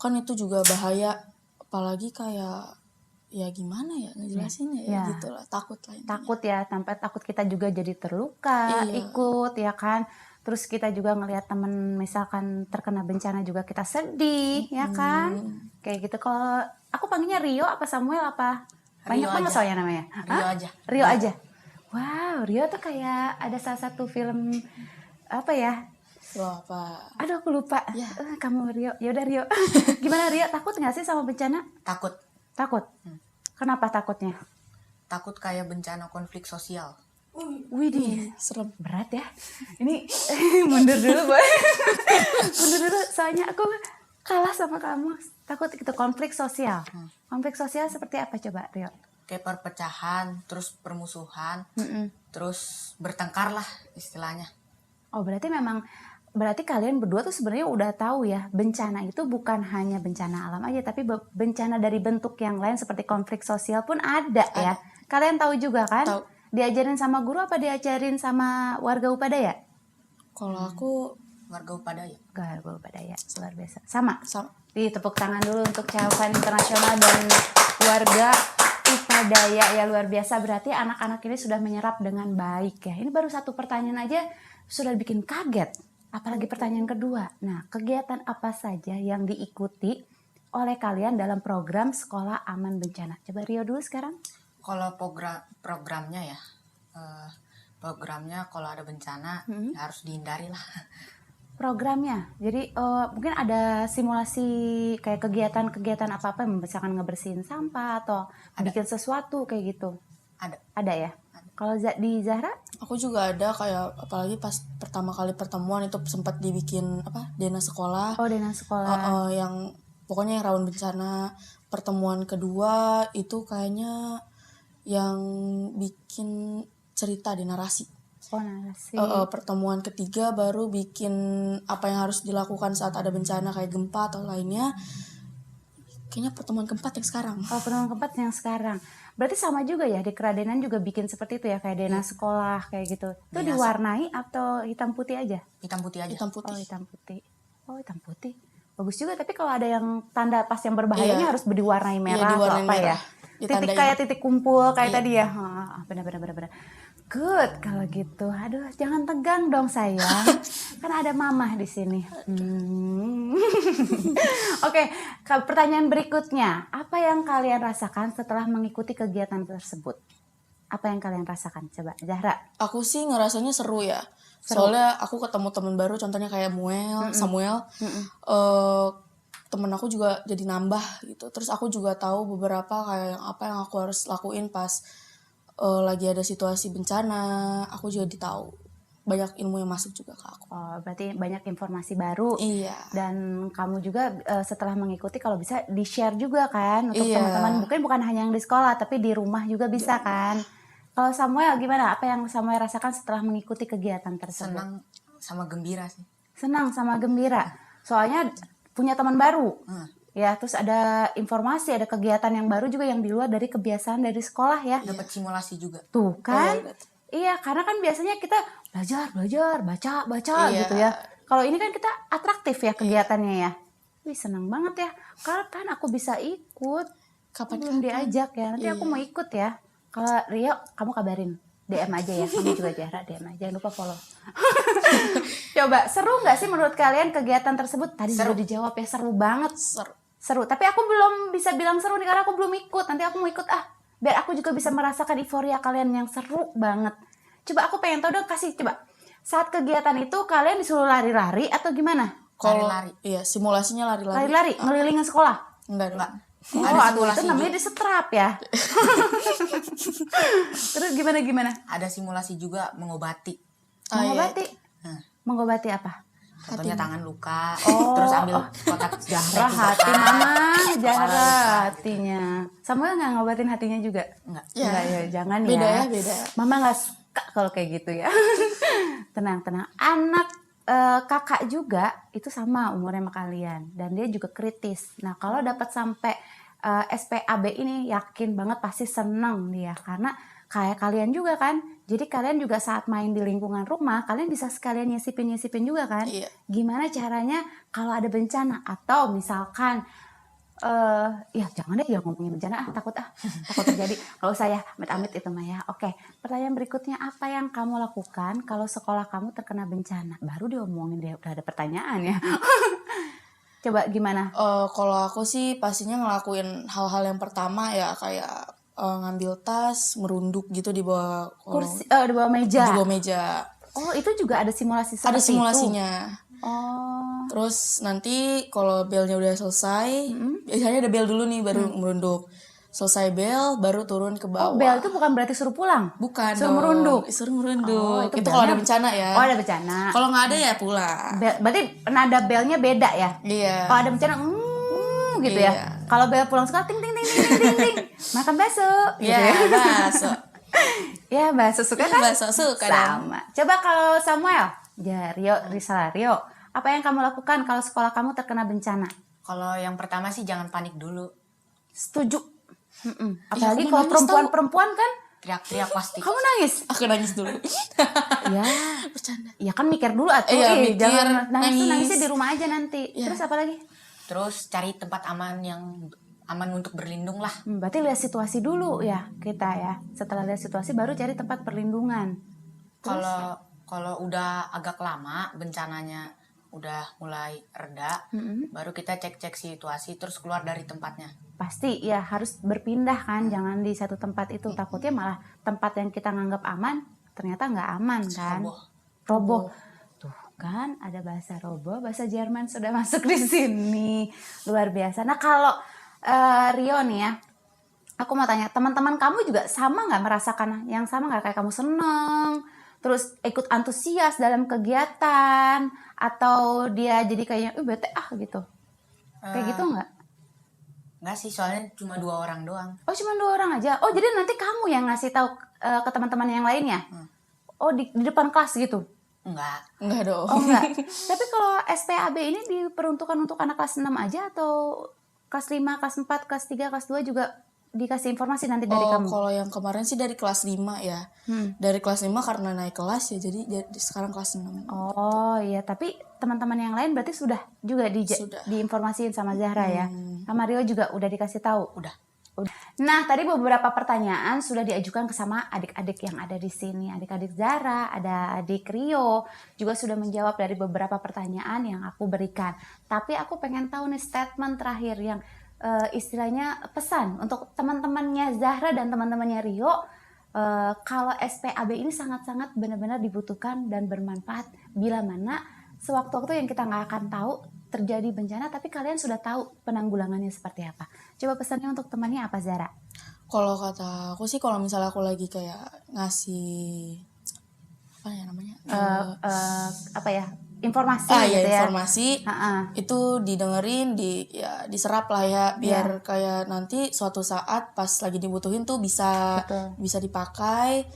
Kan itu juga bahaya. Apalagi kayak ya gimana ya ngejelasinnya ya, gitu lah. Takut lah intinya. Takut ya, sampai takut kita juga jadi terluka, ikut ya kan. Terus kita juga ngelihat temen misalkan terkena bencana juga kita sedih, ya kan? Kayak gitu. Kalau aku panggilnya Rio apa Samuel apa? Banyak Rio banget aja. soalnya namanya. Rio aja. Rio aja. Wow, Rio tuh kayak ada salah satu film apa ya? Wah, apa? Aduh, aku lupa. Kamu Rio. Ya udah Rio. Gimana Rio? Takut nggak sih sama bencana? Takut. Takut. Kenapa takutnya? Takut kayak bencana konflik sosial. Widih, Serem. berat ya. Ini mundur dulu, Boy. Mundur dulu, soalnya aku kalah sama kamu. Takut itu konflik sosial. Konflik sosial seperti apa coba, Rio? Kayak perpecahan, terus permusuhan, Mm-mm. terus bertengkar lah istilahnya. Oh, berarti kalian berdua tuh sebenarnya udah tahu ya, bencana itu bukan hanya bencana alam aja, tapi bencana dari bentuk yang lain seperti konflik sosial pun ada ya. Kalian tahu juga kan? Tahu. Diajarin sama guru apa diajarin sama warga Upadaya? Kalau aku Warga Upadaya. Warga Upadaya, luar biasa. Sama. sama. Tepuk tangan dulu untuk Chelfan Internasional dan warga Upadaya ya, luar biasa. Berarti anak-anak ini sudah menyerap dengan baik ya. Ini baru satu pertanyaan aja sudah bikin kaget. Apalagi pertanyaan kedua. Nah, kegiatan apa saja yang diikuti oleh kalian dalam program Sekolah Aman Bencana? Coba Rio dulu sekarang. Kalau programnya ya, programnya kalau ada bencana ya harus dihindari lah. Programnya, jadi mungkin ada simulasi kayak kegiatan-kegiatan apa-apa, misalkan ngebersihin sampah atau bikin sesuatu kayak gitu. Ada ya? Kalau di Zahra? Aku juga ada kayak apalagi pas pertama kali pertemuan itu sempat dibikin Dena sekolah. Oh, Dena sekolah. Yang pokoknya yang rawan bencana. Pertemuan kedua itu kayaknya yang bikin cerita di narasi. Oh, narasi. Pertemuan ketiga baru bikin apa yang harus dilakukan saat ada bencana kayak gempa atau lainnya. Kayaknya pertemuan keempat yang sekarang. Oh, pertemuan keempat yang sekarang. Berarti sama juga ya, di Keradenan juga bikin seperti itu ya, kayak Dena sekolah kayak gitu. Itu Dena diwarnai atau hitam putih aja? Hitam putih aja. Hitam putih. Oh, hitam putih. Oh, hitam putih. Bagus juga, tapi kalau ada yang tanda pas yang berbahayanya harus diwarnai merah atau diwarnai apa merah. ya? Titik kayak titik kumpul kayak tadi ya. Benar. Good kalau gitu. Aduh, jangan tegang dong sayang. Kan ada mamah di sini. Oke, pertanyaan berikutnya. Apa yang kalian rasakan setelah mengikuti kegiatan tersebut? Apa yang kalian rasakan? Coba, Zahra. Aku sih ngerasanya seru ya. Soalnya aku ketemu teman baru, contohnya kayak Samuel. Temen aku juga jadi nambah gitu. Terus aku juga tahu beberapa kayak apa yang aku harus lakuin pas lagi ada situasi bencana. Aku juga tahu banyak ilmu yang masuk juga ke aku. Oh, berarti banyak informasi baru. Iya. Dan kamu juga setelah mengikuti kalau bisa di-share juga kan untuk Iya. teman-teman. Bukan hanya yang di sekolah, tapi di rumah juga bisa kan. Kalau Samuel gimana? Apa yang Samuel rasakan setelah mengikuti kegiatan tersebut? Senang sama gembira sih. Senang sama gembira. Soalnya punya teman baru. Ya, terus ada informasi, ada kegiatan yang baru juga yang di luar dari kebiasaan dari sekolah ya. Dapat simulasi juga. Tuh kan? Iya, karena kan biasanya kita belajar, baca gitu ya. Kalau ini kan kita atraktif ya kegiatannya ya. Wih, senang banget ya. Kapan aku bisa ikut? Kapan Belum diajak ya. Nanti aku mau ikut ya. Kalau Rio, kamu kabarin. DM aja ya. Kamu juga Zahra, DM aja. Jangan lupa follow. Coba, seru nggak sih menurut kalian kegiatan tersebut? Tadi sudah dijawab ya, seru banget. Seru. Tapi aku belum bisa bilang seru nih karena aku belum ikut. Nanti aku mau ikut biar aku juga bisa merasakan euforia kalian yang seru banget. Coba aku pengen tahu dong, kasih coba. Saat kegiatan itu kalian disuruh lari-lari atau gimana? Kalau Lari-lari. iya, simulasinya lari-lari. Lari-lari, ngelilingin sekolah. Enggak. Oh, Ada aduh, simulasi itu namanya disetrap ya. Terus gimana? Ada simulasi juga mengobati. Mengobati? Nah. Mengobati apa? Contohnya tangan luka, terus ambil kotak Zahra jahe hati dibakar. mama, Zahra hatinya. Samuel nggak ngobatin hatinya juga? Enggak. Enggak ya, jangan Beda ya. ya, beda. Mama nggak suka kalau kayak gitu ya. Tenang. Anak kakak juga itu sama umurnya sama kalian dan dia juga kritis. Nah kalau dapat sampai SPAB ini yakin banget pasti seneng dia karena kayak kalian juga kan. Jadi kalian juga saat main di lingkungan rumah kalian bisa sekalian nyisipin juga kan. Iya. Gimana caranya kalau ada bencana atau misalkan ya jangan deh ngomongin bencana takut terjadi. Kalau saya amit-amit itu mah ya. Oke, pertanyaan berikutnya, apa yang kamu lakukan kalau sekolah kamu terkena bencana? Baru diomongin deh, udah ada pertanyaan ya. Coba gimana? Kalau aku sih pastinya ngelakuin hal-hal yang pertama ya kayak ngambil tas, merunduk gitu di bawah Kursi di bawah meja. Di bawah meja. Oh, itu juga ada simulasi Ada seperti simulasinya. itu? Oh. Terus nanti kalau belnya udah selesai, biasanya ada bel dulu nih baru merunduk. Selesai bel baru turun ke Oh, bawah. bel itu bukan berarti suruh pulang? Bukan Suruh dong. merunduk? Suruh merunduk. Oh, itu belnya- kalau ada bencana ya. Oh, ada bencana. Kalau nggak ada ya pulang. Berarti nada belnya beda ya? Iya. Kalau ada bencana, gitu ya. Iya. Kalau bel pulang sekolah, ting ting ting ting ting ting, ting. Makan bakso. Gitu Iya, ya. bakso. Ya, bakso suka Iya, kan? bakso suka dong. Sama. Coba kalau Samuel, ya Rio, apa yang kamu lakukan kalau sekolah kamu terkena bencana? Kalau yang pertama sih jangan panik dulu. Setuju. Apalagi aku kalau nangis perempuan-perempuan kan, Teriak-teriak pasti. kamu nangis. Aku nangis dulu. Ya, Bercanda. ya kan mikir dulu atuh. Iya, mikir, Jangan nangis tuh nangis. nangisnya di rumah aja nanti. Iya. Terus apa lagi? Terus cari tempat aman yang aman untuk berlindung lah. Berarti lihat situasi dulu ya kita ya. Setelah lihat situasi baru cari tempat perlindungan. Kalau udah agak lama bencananya udah mulai reda, baru kita cek-cek situasi terus keluar dari tempatnya. Pasti ya harus berpindah kan, jangan di satu tempat itu. Takutnya malah tempat yang kita nganggap aman ternyata nggak aman kan. Roboh. Tuh kan ada bahasa roboh, bahasa Jerman sudah masuk di sini. Luar biasa. Nah kalau Rio nih ya, aku mau tanya, teman-teman kamu juga sama nggak merasakan yang sama nggak kayak kamu seneng? Terus ikut antusias dalam kegiatan atau dia jadi kayaknya bete gitu. Kayak gitu nggak? Enggak sih, soalnya cuma 2 orang doang. Oh cuma 2 orang aja. Oh jadi nanti kamu yang ngasih tahu ke teman-teman yang lainnya? Oh di depan kelas gitu? Enggak. Enggak dong. Oh enggak. Tapi kalau SPAB ini diperuntukkan untuk anak kelas 6 aja atau kelas 5, kelas 4, kelas 3, kelas 2 juga dikasih informasi nanti dari kamu? Kalau yang kemarin sih dari kelas 5 ya. Dari kelas 5 karena naik kelas ya, jadi sekarang kelas 6. Oh iya, tapi teman-teman yang lain berarti sudah juga Sudah. diinformasiin sama Zahra ya. Sama Rio juga udah dikasih tahu. Udah. Nah, tadi beberapa pertanyaan sudah diajukan ke sama adik-adik yang ada di sini. Adik-adik Zahra, ada adik Rio, juga sudah menjawab dari beberapa pertanyaan yang aku berikan. Tapi aku pengen tahu nih statement terakhir yang istilahnya pesan untuk teman-temannya Zahra dan teman-temannya Rio. Kalau SPAB ini sangat-sangat benar-benar dibutuhkan dan bermanfaat bila mana sewaktu-waktu yang kita nggak akan tahu terjadi bencana, tapi kalian sudah tahu penanggulangannya seperti apa. Coba pesannya untuk temannya apa, Zara? Kalau kata aku sih, kalau misalnya aku lagi kayak ngasih apa ya namanya? Apa ya? Informasi Ya, gitu ya. informasi itu didengerin, diserap lah ya, biar kayak nanti suatu saat pas lagi dibutuhin tuh bisa Betul. bisa dipakai.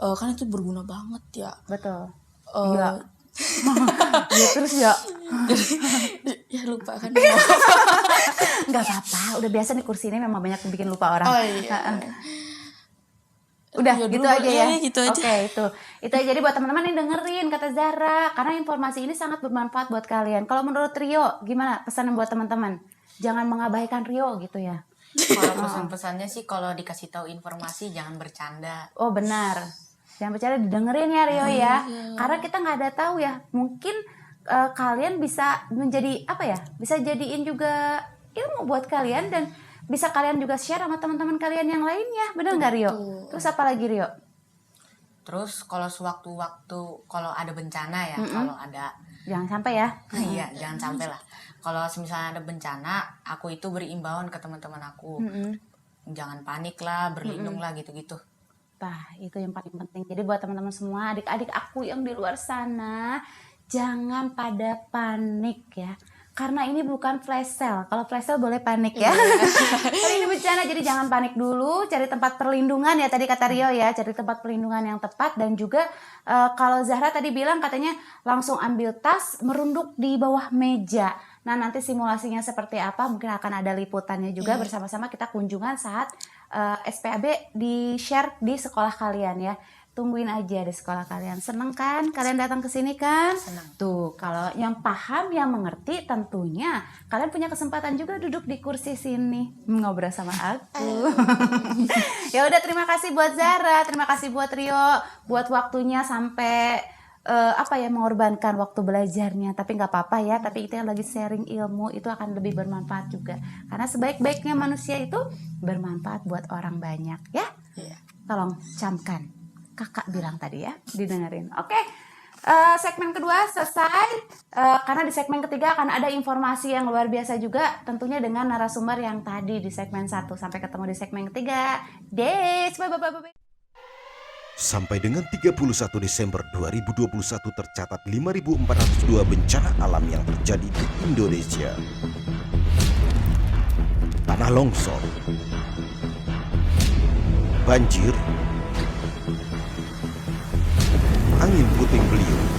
Kan itu berguna banget ya. Betul. Iya. Ya terus ya. Ya lupa kan. Nggak apa-apa, udah biasa nih kursi ini memang banyak yang bikin lupa orang. Oh iya. Udah Ya gitu dulu, aja ya. iya, gitu aja. Oke, itu aja. Jadi buat teman-teman yang dengerin kata Zara, karena informasi ini sangat bermanfaat buat kalian. Kalau menurut Rio, gimana pesan buat teman-teman? Jangan mengabaikan Rio gitu ya. Kalau pesan-pesannya sih kalau dikasih tahu informasi jangan bercanda. Oh benar. Jangan bercanda, didengerin ya Rio ya. Karena kita nggak ada tahu ya. Mungkin kalian bisa menjadi apa ya? Bisa jadiin juga ilmu buat kalian dan bisa kalian juga share sama teman-teman kalian yang lainnya. Benar nggak Rio? Terus apa lagi Rio? Terus kalau sewaktu-waktu kalau ada bencana ya, kalau ada Jangan sampai ya. iya, jangan sampai lah. Kalau misalnya ada bencana, aku itu beri imbauan ke teman-teman aku. Jangan panik lah, berlindung lah gitu-gitu. Nah, itu yang paling penting. Jadi buat teman-teman semua, adik-adik aku yang di luar sana, jangan pada panik ya. Karena ini bukan flash sale. Kalau flash sale boleh panik ya. Kalau ini bencana, jadi jangan panik dulu. Cari tempat perlindungan ya, tadi kata Rio ya. Cari tempat perlindungan yang tepat. Dan juga kalau Zahra tadi bilang katanya langsung ambil tas, merunduk di bawah meja. Nah nanti simulasinya seperti apa, mungkin akan ada liputannya juga. Bersama-sama kita kunjungan saat SPAB di-share di sekolah kalian ya. Tungguin aja di sekolah kalian. Seneng kan kalian datang ke sini kan? Senang. Tuh, kalau yang paham, yang mengerti tentunya kalian punya kesempatan juga duduk di kursi sini ngobrol sama aku. Ya udah, terima kasih buat Zara, terima kasih buat Rio buat waktunya sampai mengorbankan waktu belajarnya. Tapi nggak apa-apa ya, tapi itu yang lagi sharing ilmu itu akan lebih bermanfaat juga. Karena sebaik-baiknya manusia itu bermanfaat buat orang banyak ya. Iya. Tolong camkan. Kakak bilang tadi ya, didengerin. Oke, Segmen kedua selesai, karena di segmen ketiga akan ada informasi yang luar biasa juga, tentunya dengan narasumber yang tadi di segmen 1. Sampai ketemu di segmen ketiga. Bye. Sampai dengan 31 Desember 2021 tercatat 5.402 bencana alam yang terjadi di Indonesia. Tanah longsor, banjir, angin puting beliung.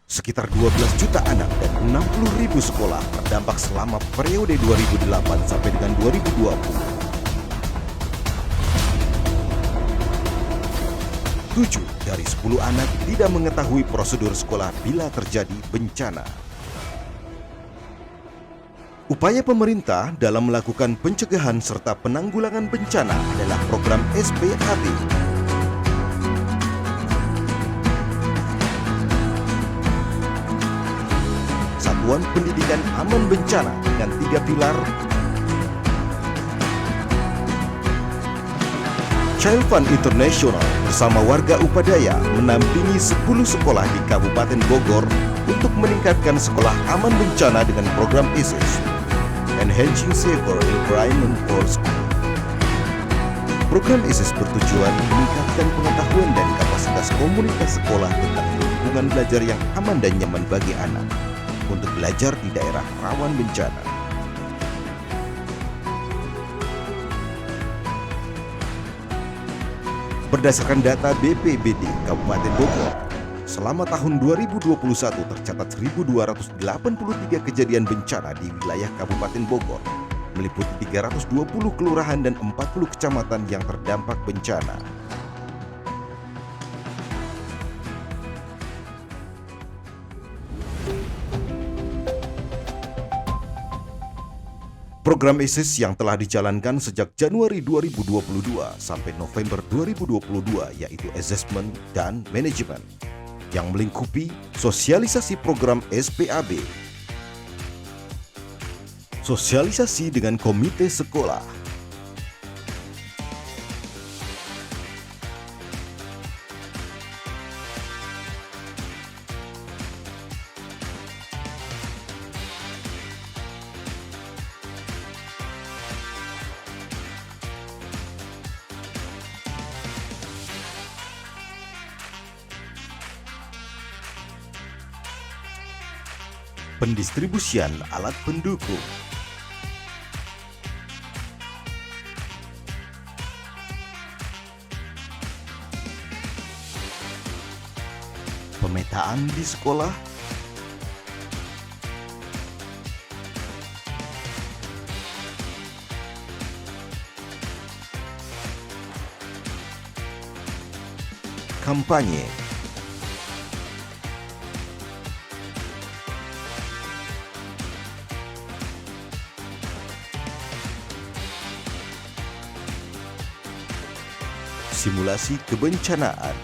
Sekitar 12 juta anak dan 60.000 sekolah terdampak selama periode 2008 sampai dengan 2020. 7 dari 10 anak tidak mengetahui prosedur sekolah bila terjadi bencana. Upaya pemerintah dalam melakukan pencegahan serta penanggulangan bencana adalah program SPAB. Satuan Pendidikan Aman Bencana dengan 3 pilar. Child Fund International bersama warga Upadaya menampingi 10 sekolah di Kabupaten Bogor untuk meningkatkan sekolah aman bencana dengan program ISIS, Enhancing Safer Environment for School. Program ISIS bertujuan meningkatkan pengetahuan dan kapasitas komunitas sekolah tentang lingkungan belajar yang aman dan nyaman bagi anak untuk belajar di daerah rawan bencana. Berdasarkan data BPBD Kabupaten Bogor, selama tahun 2021 tercatat 1.283 kejadian bencana di wilayah Kabupaten Bogor, meliputi 320 kelurahan dan 40 kecamatan yang terdampak bencana. Program ISIS yang telah dijalankan sejak Januari 2022 sampai November 2022 yaitu Assessment dan Management yang melingkupi sosialisasi program SPAB, sosialisasi dengan komite sekolah, pendistribusian alat pendukung, pemetaan di sekolah, kampanye, simulasi kebencanaan,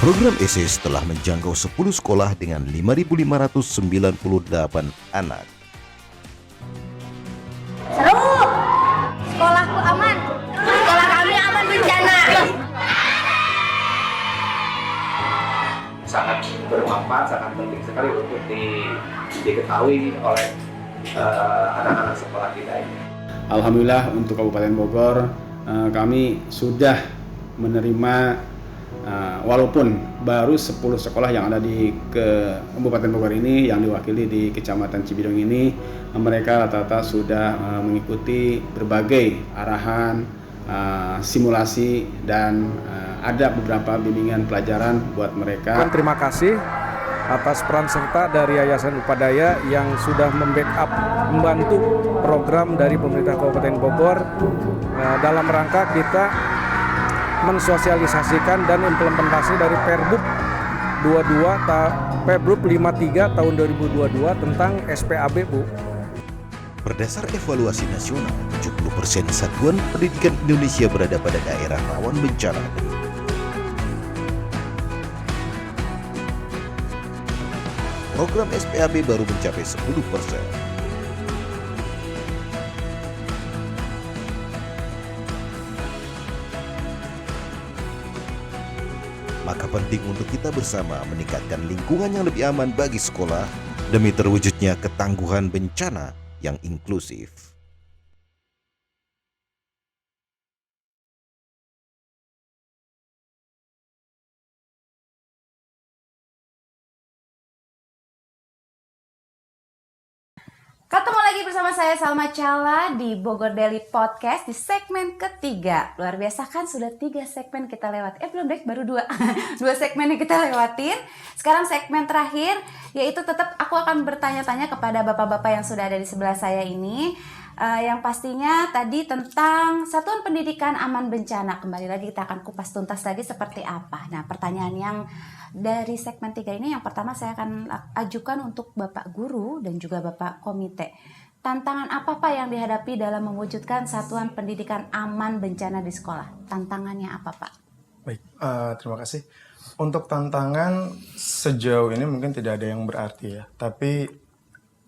Program ISIS telah menjangkau 10 sekolah dengan 5.598 anak. Seru! Sekolahku aman. Sekolah kami aman bencana. Sangat bermanfaat, sangat penting sekali untuk diketahui oleh anak-anak sekolah kita ini. Alhamdulillah untuk Kabupaten Bogor kami sudah menerima walaupun baru 10 sekolah yang ada di Kabupaten Bogor ini yang diwakili di Kecamatan Cibinong ini, mereka rata-rata sudah mengikuti berbagai arahan, simulasi dan ada beberapa bimbingan pelajaran buat mereka. Terima kasih atas peran serta dari Yayasan Upadaya yang sudah membantu program dari pemerintah Kabupaten Bogor dalam rangka kita mensosialisasikan dan implementasi dari Perbup 53 tahun 2022 tentang SPAB, Bu. Berdasar evaluasi nasional, 70% satuan pendidikan Indonesia berada pada daerah rawan bencana. Program SPAB baru mencapai 10%. Maka penting untuk kita bersama meningkatkan lingkungan yang lebih aman bagi sekolah demi terwujudnya ketangguhan bencana yang inklusif. Ketemu lagi bersama saya Salma Chala di Bogor Daily Podcast di segmen ketiga. Luar biasa kan, sudah 3 segmen kita lewat. Belum deh, baru 2 2 segmen yang kita lewatin. Sekarang segmen terakhir, yaitu tetap aku akan bertanya-tanya kepada bapak-bapak yang sudah ada di sebelah saya ini. Yang pastinya tadi tentang Satuan Pendidikan Aman Bencana. Kembali lagi kita akan kupas tuntas lagi seperti apa. Nah, pertanyaan yang dari segmen 3 ini, yang pertama saya akan ajukan untuk Bapak Guru dan juga Bapak Komite. Tantangan apa Pak yang dihadapi dalam mewujudkan Satuan Pendidikan Aman Bencana di sekolah? Tantangannya apa Pak? Baik, terima kasih. Untuk tantangan sejauh ini mungkin tidak ada yang berarti ya, tapi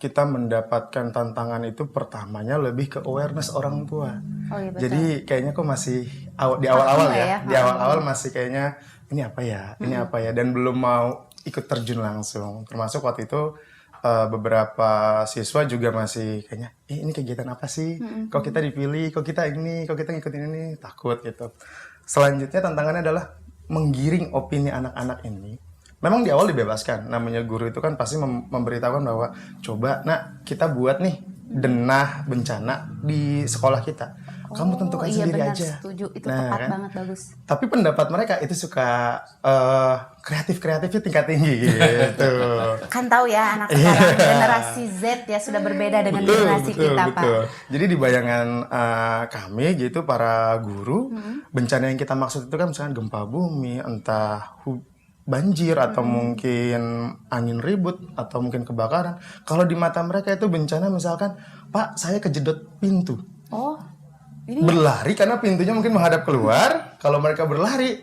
kita mendapatkan tantangan itu pertamanya lebih ke awareness orang tua. Oh iya, betul. Jadi kayaknya kok masih di awal-awal ya, di Hmm. awal-awal masih kayaknya ini apa ya, ini apa ya, dan belum mau ikut terjun langsung. Termasuk waktu itu beberapa siswa juga masih kayaknya, ini kegiatan apa sih? Kok kita dipilih, kok kita ini, kok kita ngikutin ini, takut gitu. Selanjutnya tantangannya adalah menggiring opini anak-anak ini. Memang di awal dibebaskan, namanya guru itu kan pasti memberitahukan bahwa coba nak kita buat nih denah bencana di sekolah kita. Kamu tentukan iya, sendiri benar, aja. Setuju, itu Nah, tepat kan? banget, bagus. Tapi pendapat mereka itu suka kreatifnya tingkat tinggi gitu. Kan tahu ya anak sekarang generasi Z ya sudah berbeda dengan generasi kita Pak. Jadi di bayangan kami gitu para guru, bencana yang kita maksud itu kan misalkan gempa bumi, entah banjir atau mungkin angin ribut atau mungkin kebakaran. Kalau di mata mereka itu bencana misalkan, Pak saya kejedot pintu. Oh, ini Berlari karena pintunya mungkin menghadap keluar. Kalau mereka berlari,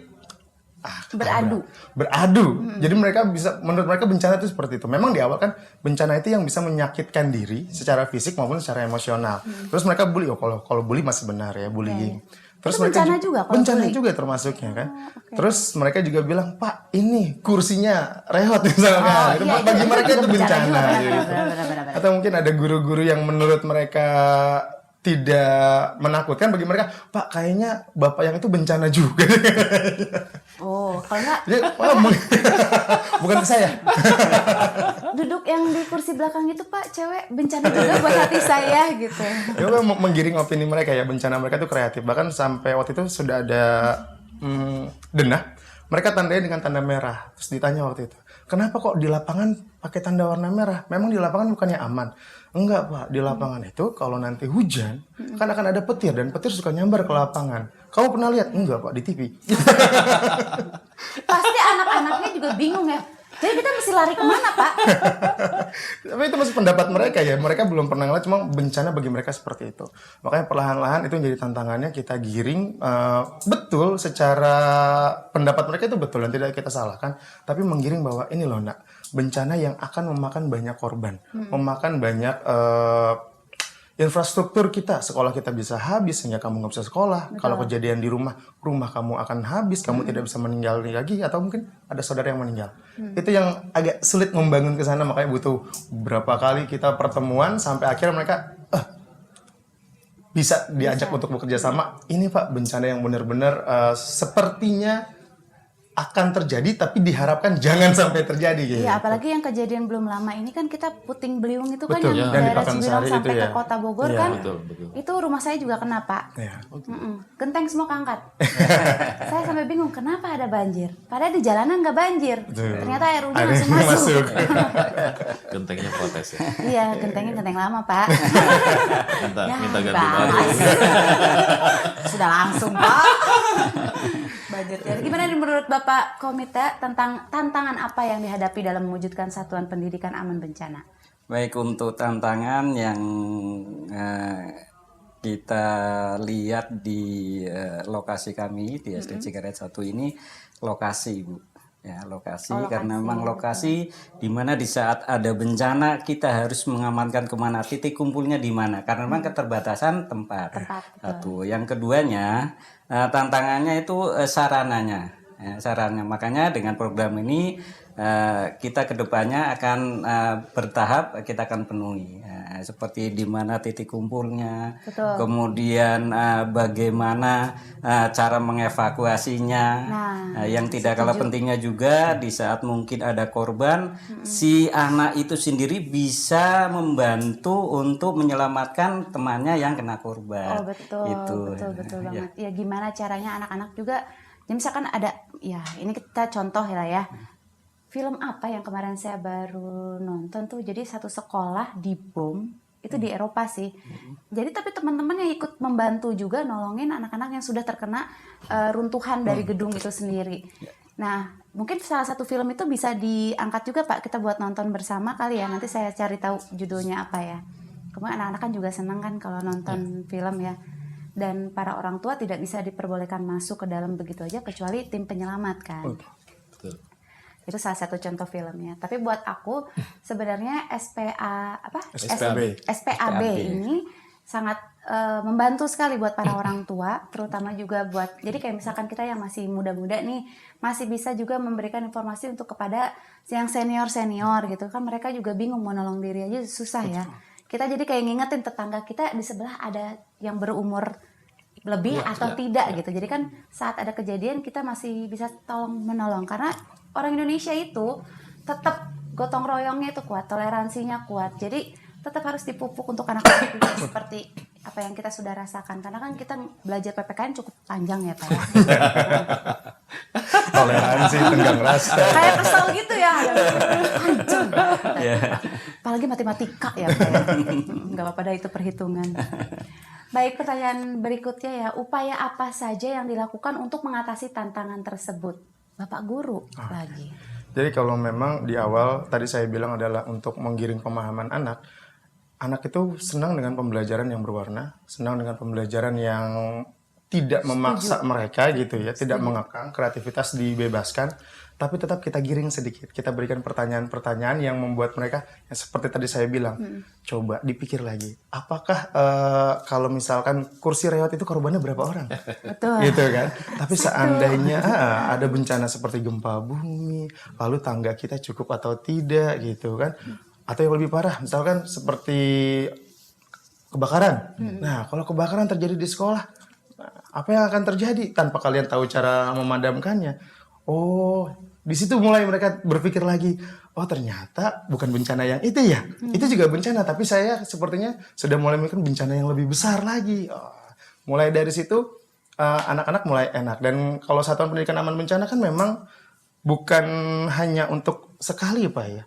beradu. Jadi mereka bisa, menurut mereka bencana itu seperti itu. Memang di awal kan bencana itu yang bisa menyakitkan diri secara fisik maupun secara emosional. Terus mereka bully, kalau bully masih benar ya, bullying. Terus itu mereka bencana juga kalau bencana bully? juga termasuknya kan. Terus mereka juga bilang, Pak ini kursinya reot misalkan. Itu bagi mereka itu bencana. Gitu. Benar. Atau mungkin ada guru-guru yang menurut mereka tidak menakutkan, bagi mereka, Pak kayaknya bapak yang itu bencana juga. Oh, kalau enggak Jadi, bukan ke saya. duduk yang di kursi belakang itu Pak, cewek bencana juga buat hati saya gitu. Ya menggiring opini mereka ya, bencana mereka itu kreatif. Bahkan sampai waktu itu sudah ada denah, mereka tandai dengan tanda merah. Terus ditanya waktu itu, kenapa kok di lapangan pakai tanda warna merah? Memang di lapangan bukannya aman? Enggak Pak, di lapangan itu kalau nanti hujan kan akan ada petir, dan petir suka nyambar ke lapangan. Kamu pernah lihat? Enggak Pak, di TV. Pasti anak-anaknya juga bingung ya. Jadi kita mesti lari kemana Pak? Tapi itu masih pendapat mereka ya. Mereka belum pernah ngeliat, cuma bencana bagi mereka seperti itu. Makanya perlahan-lahan itu menjadi tantangannya, kita giring betul secara pendapat mereka itu betul dan tidak kita salahkan. Tapi menggiring bahwa ini loh nak, bencana yang akan memakan banyak korban, memakan banyak infrastruktur kita, sekolah kita bisa habis sehingga kamu nggak bisa sekolah. Kalau kejadian di rumah kamu akan habis, kamu tidak bisa meninggal lagi, atau mungkin ada saudara yang meninggal. Itu yang agak sulit membangun ke sana, makanya butuh berapa kali kita pertemuan sampai akhirnya mereka bisa diajak untuk bekerja sama. Ini Pak bencana yang benar-benar sepertinya akan terjadi tapi diharapkan jangan sampai terjadi gitu. Iya, apalagi yang kejadian belum lama ini kan kita puting beliung itu kan Betul, yang yang di daerah Pakansari Cibinong itu sampai ya. ke Kota Bogor Iya. kan. Betul. Itu rumah saya juga kena, Pak. Iya. Genteng semua keangkat. Saya sampai bingung kenapa ada banjir. Padahal di jalanan nggak banjir. Betul. Ternyata air hujan Airnya langsung masuk. Gentengnya protes ya. Iya, gentengnya genteng lama, Pak. Minta ganti bahas. baru. Sudah langsung, Pak. Banjir. Jadi gimana nih menurut Bapak Komite tentang tantangan apa yang dihadapi dalam mewujudkan satuan pendidikan aman bencana? Baik, untuk tantangan yang kita lihat di lokasi kami di SD Cikaret 1 ini, lokasi Bu. Ya, lokasi, karena memang lokasi di mana di saat ada bencana kita harus mengamankan kemana, titik kumpulnya di mana, karena memang keterbatasan tempat. Satu, yang keduanya tantangannya itu sarananya, ya, sarannya. Makanya dengan program ini kita kedepannya akan bertahap kita akan penuhi, seperti di mana titik kumpulnya, kemudian bagaimana cara mengevakuasinya, yang tidak kalah pentingnya juga di saat mungkin ada korban, si anak itu sendiri bisa membantu untuk menyelamatkan temannya yang kena korban. Oh betul, betul banget. Ya gimana caranya anak-anak juga, ya misalkan ada, ya ini kita contoh ya. Film apa yang kemarin saya baru nonton tuh, jadi satu sekolah dibom, itu di Eropa sih. Jadi tapi teman-teman yang ikut membantu juga nolongin anak-anak yang sudah terkena runtuhan dari gedung itu sendiri. Nah, mungkin salah satu film itu bisa diangkat juga Pak, kita buat nonton bersama kali ya. Nanti saya cari tahu judulnya apa ya. Kemudian anak-anak kan juga senang kan kalau nonton film ya. Dan para orang tua tidak bisa diperbolehkan masuk ke dalam begitu aja kecuali tim penyelamat kan. Betul. Itu salah satu contoh filmnya. Tapi buat aku sebenarnya SPAB ini sangat membantu sekali buat para orang tua, terutama juga buat, jadi kayak misalkan kita yang masih muda-muda nih, masih bisa juga memberikan informasi untuk kepada yang senior-senior gitu kan, mereka juga bingung mau nolong diri aja susah ya. Kita jadi kayak ngingetin tetangga kita di sebelah ada yang berumur lebih atau tidak gitu. Jadi kan saat ada kejadian kita masih bisa tolong menolong, karena orang Indonesia itu tetap gotong royongnya itu kuat, toleransinya kuat. Jadi tetap harus dipupuk untuk anak-anak juga seperti apa yang kita sudah rasakan. Karena kan kita belajar PPKN cukup panjang ya Pak ya. Toleransi, tenggang rasa. Kayak kesel gitu ya. Hancur. Apalagi matematika ya Pak ya. Nggak apa-apa dah, itu perhitungan. Baik, pertanyaan berikutnya ya. Upaya apa saja yang dilakukan untuk mengatasi tantangan tersebut? Bapak Guru lagi. Jadi kalau memang di awal tadi saya bilang adalah untuk menggiring pemahaman anak itu senang dengan pembelajaran yang berwarna, senang dengan pembelajaran yang tidak memaksa mereka gitu ya, tidak mengekang, kreativitas dibebaskan, tapi tetap kita giring sedikit, kita berikan pertanyaan-pertanyaan yang membuat mereka, yang seperti tadi saya bilang, coba dipikir lagi, apakah kalau misalkan kursi rewat itu korbannya berapa orang? Betul. Gitu kan. Tapi seandainya ada bencana seperti gempa bumi, lalu tangga kita cukup atau tidak gitu kan, atau yang lebih parah, misalkan seperti kebakaran. Nah, kalau kebakaran terjadi di sekolah, apa yang akan terjadi tanpa kalian tahu cara memadamkannya? Oh, di situ mulai mereka berpikir lagi, oh ternyata bukan bencana yang itu ya, itu juga bencana, tapi saya sepertinya sudah mulai memikirkan bencana yang lebih besar lagi. Oh, mulai dari situ anak-anak mulai enak. Dan kalau satuan pendidikan aman bencana kan memang bukan hanya untuk sekali Pak ya.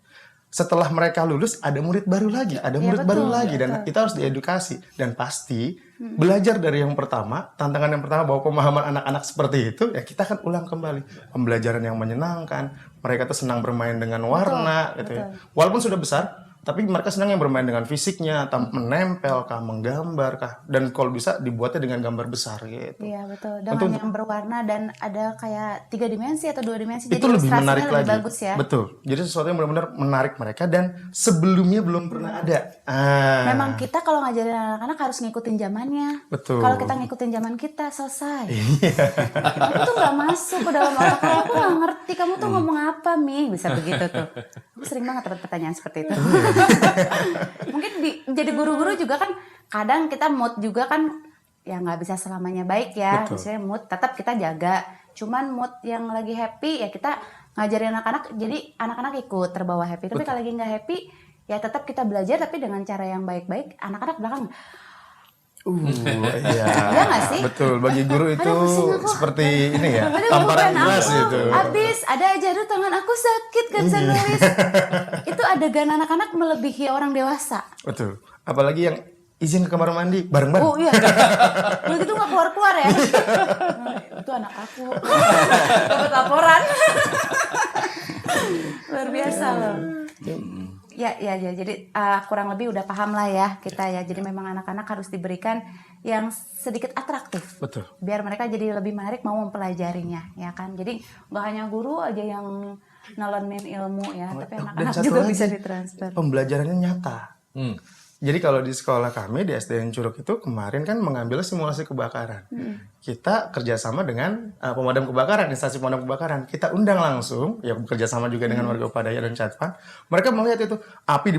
Setelah mereka lulus ada murid baru lagi, dan kita harus diedukasi dan pasti belajar dari yang pertama, tantangan yang pertama bahwa pemahaman anak-anak seperti itu ya kita akan ulang kembali. Pembelajaran yang menyenangkan, mereka tuh senang bermain dengan warna gitu ya. Walaupun sudah besar, tapi mereka senang yang bermain dengan fisiknya, menempel kah, menggambar kah, dan kalau bisa dibuatnya dengan gambar besar gitu. Iya betul, dengan yang berwarna dan ada kayak 3 dimensi atau 2 dimensi, itu jadi lebih menarik lebih lagi. bagus ya. Betul, jadi sesuatu yang benar-benar menarik mereka dan sebelumnya belum pernah ada. Memang kita kalau ngajarin anak-anak harus ngikutin zamannya. Betul. Kalau kita ngikutin zaman kita selesai. Itu nggak masuk ke dalam otak aku, nggak ngerti kamu tuh ngomong apa Mi, bisa begitu tuh. Aku sering banget dapat pertanyaan seperti itu. Mungkin jadi guru-guru juga kan kadang kita mood juga kan ya nggak bisa selamanya baik ya. Misalnya mood tetap kita jaga Cuman mood yang lagi happy ya kita ngajarin anak-anak, jadi anak-anak ikut terbawa happy. Tapi kalau lagi nggak happy ya tetap kita belajar tapi dengan cara yang baik-baik. Anak-anak belakang Iya. Iya nggak sih? Betul, bagi guru itu seperti ini ya, Aduh, tamparan bukan gelas aku. itu. Abis ada aja, aduh tangan aku sakit kan saya nulis. Itu adegan anak-anak melebihi orang dewasa. Betul. Apalagi yang izin ke kamar mandi bareng-bareng. Oh iya. Udah gitu nggak keluar-keluar ya. Itu anak aku. Dapat laporan. Luar biasa loh. Ya. Jadi kurang lebih udah paham lah ya kita ya. Jadi memang anak-anak harus diberikan yang sedikit atraktif. Betul. Biar mereka jadi lebih menarik mau mempelajarinya, ya kan. Jadi nggak hanya guru aja yang nelenin ilmu ya, tapi Dan anak-anak satu juga lagi, bisa ditransfer. pembelajarannya nyata. Jadi kalau di sekolah kami di SDN Curug itu kemarin kan mengambil simulasi kebakaran. Kita kerjasama dengan pemadam kebakaran, instansi pemadam kebakaran. Kita undang langsung, ya kerjasama juga dengan warga Upadaya dan Catpan. Mereka melihat itu api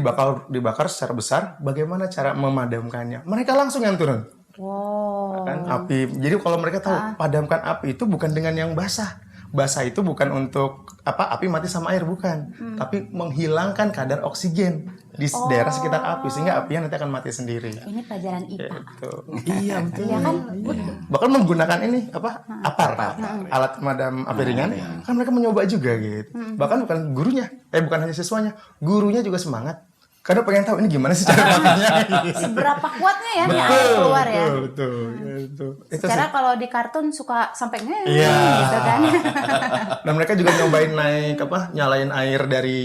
dibakar secara besar, bagaimana cara memadamkannya. Mereka langsung yang turun. Wow. Kan api. Jadi kalau mereka tahu padamkan api itu bukan dengan yang basah. Basah itu bukan untuk api mati sama air, bukan, tapi menghilangkan kadar oksigen di daerah sekitar api sehingga apinya nanti akan mati sendiri. Ini pelajaran IPA. Gitu. Iya betul. Ya kan? Bahkan menggunakan ini apar, alat pemadam api ringan, kan mereka mencoba juga gitu. Bahkan bukan gurunya, bukan hanya siswanya, gurunya juga semangat. Karena pengen tahu ini gimana sih cara pakainya. Seberapa kuatnya ya nih air keluar ya. Betul. Secara kalau di kartun suka sampai Iya. gitu kan. Dan mereka juga nyobain nyalain air dari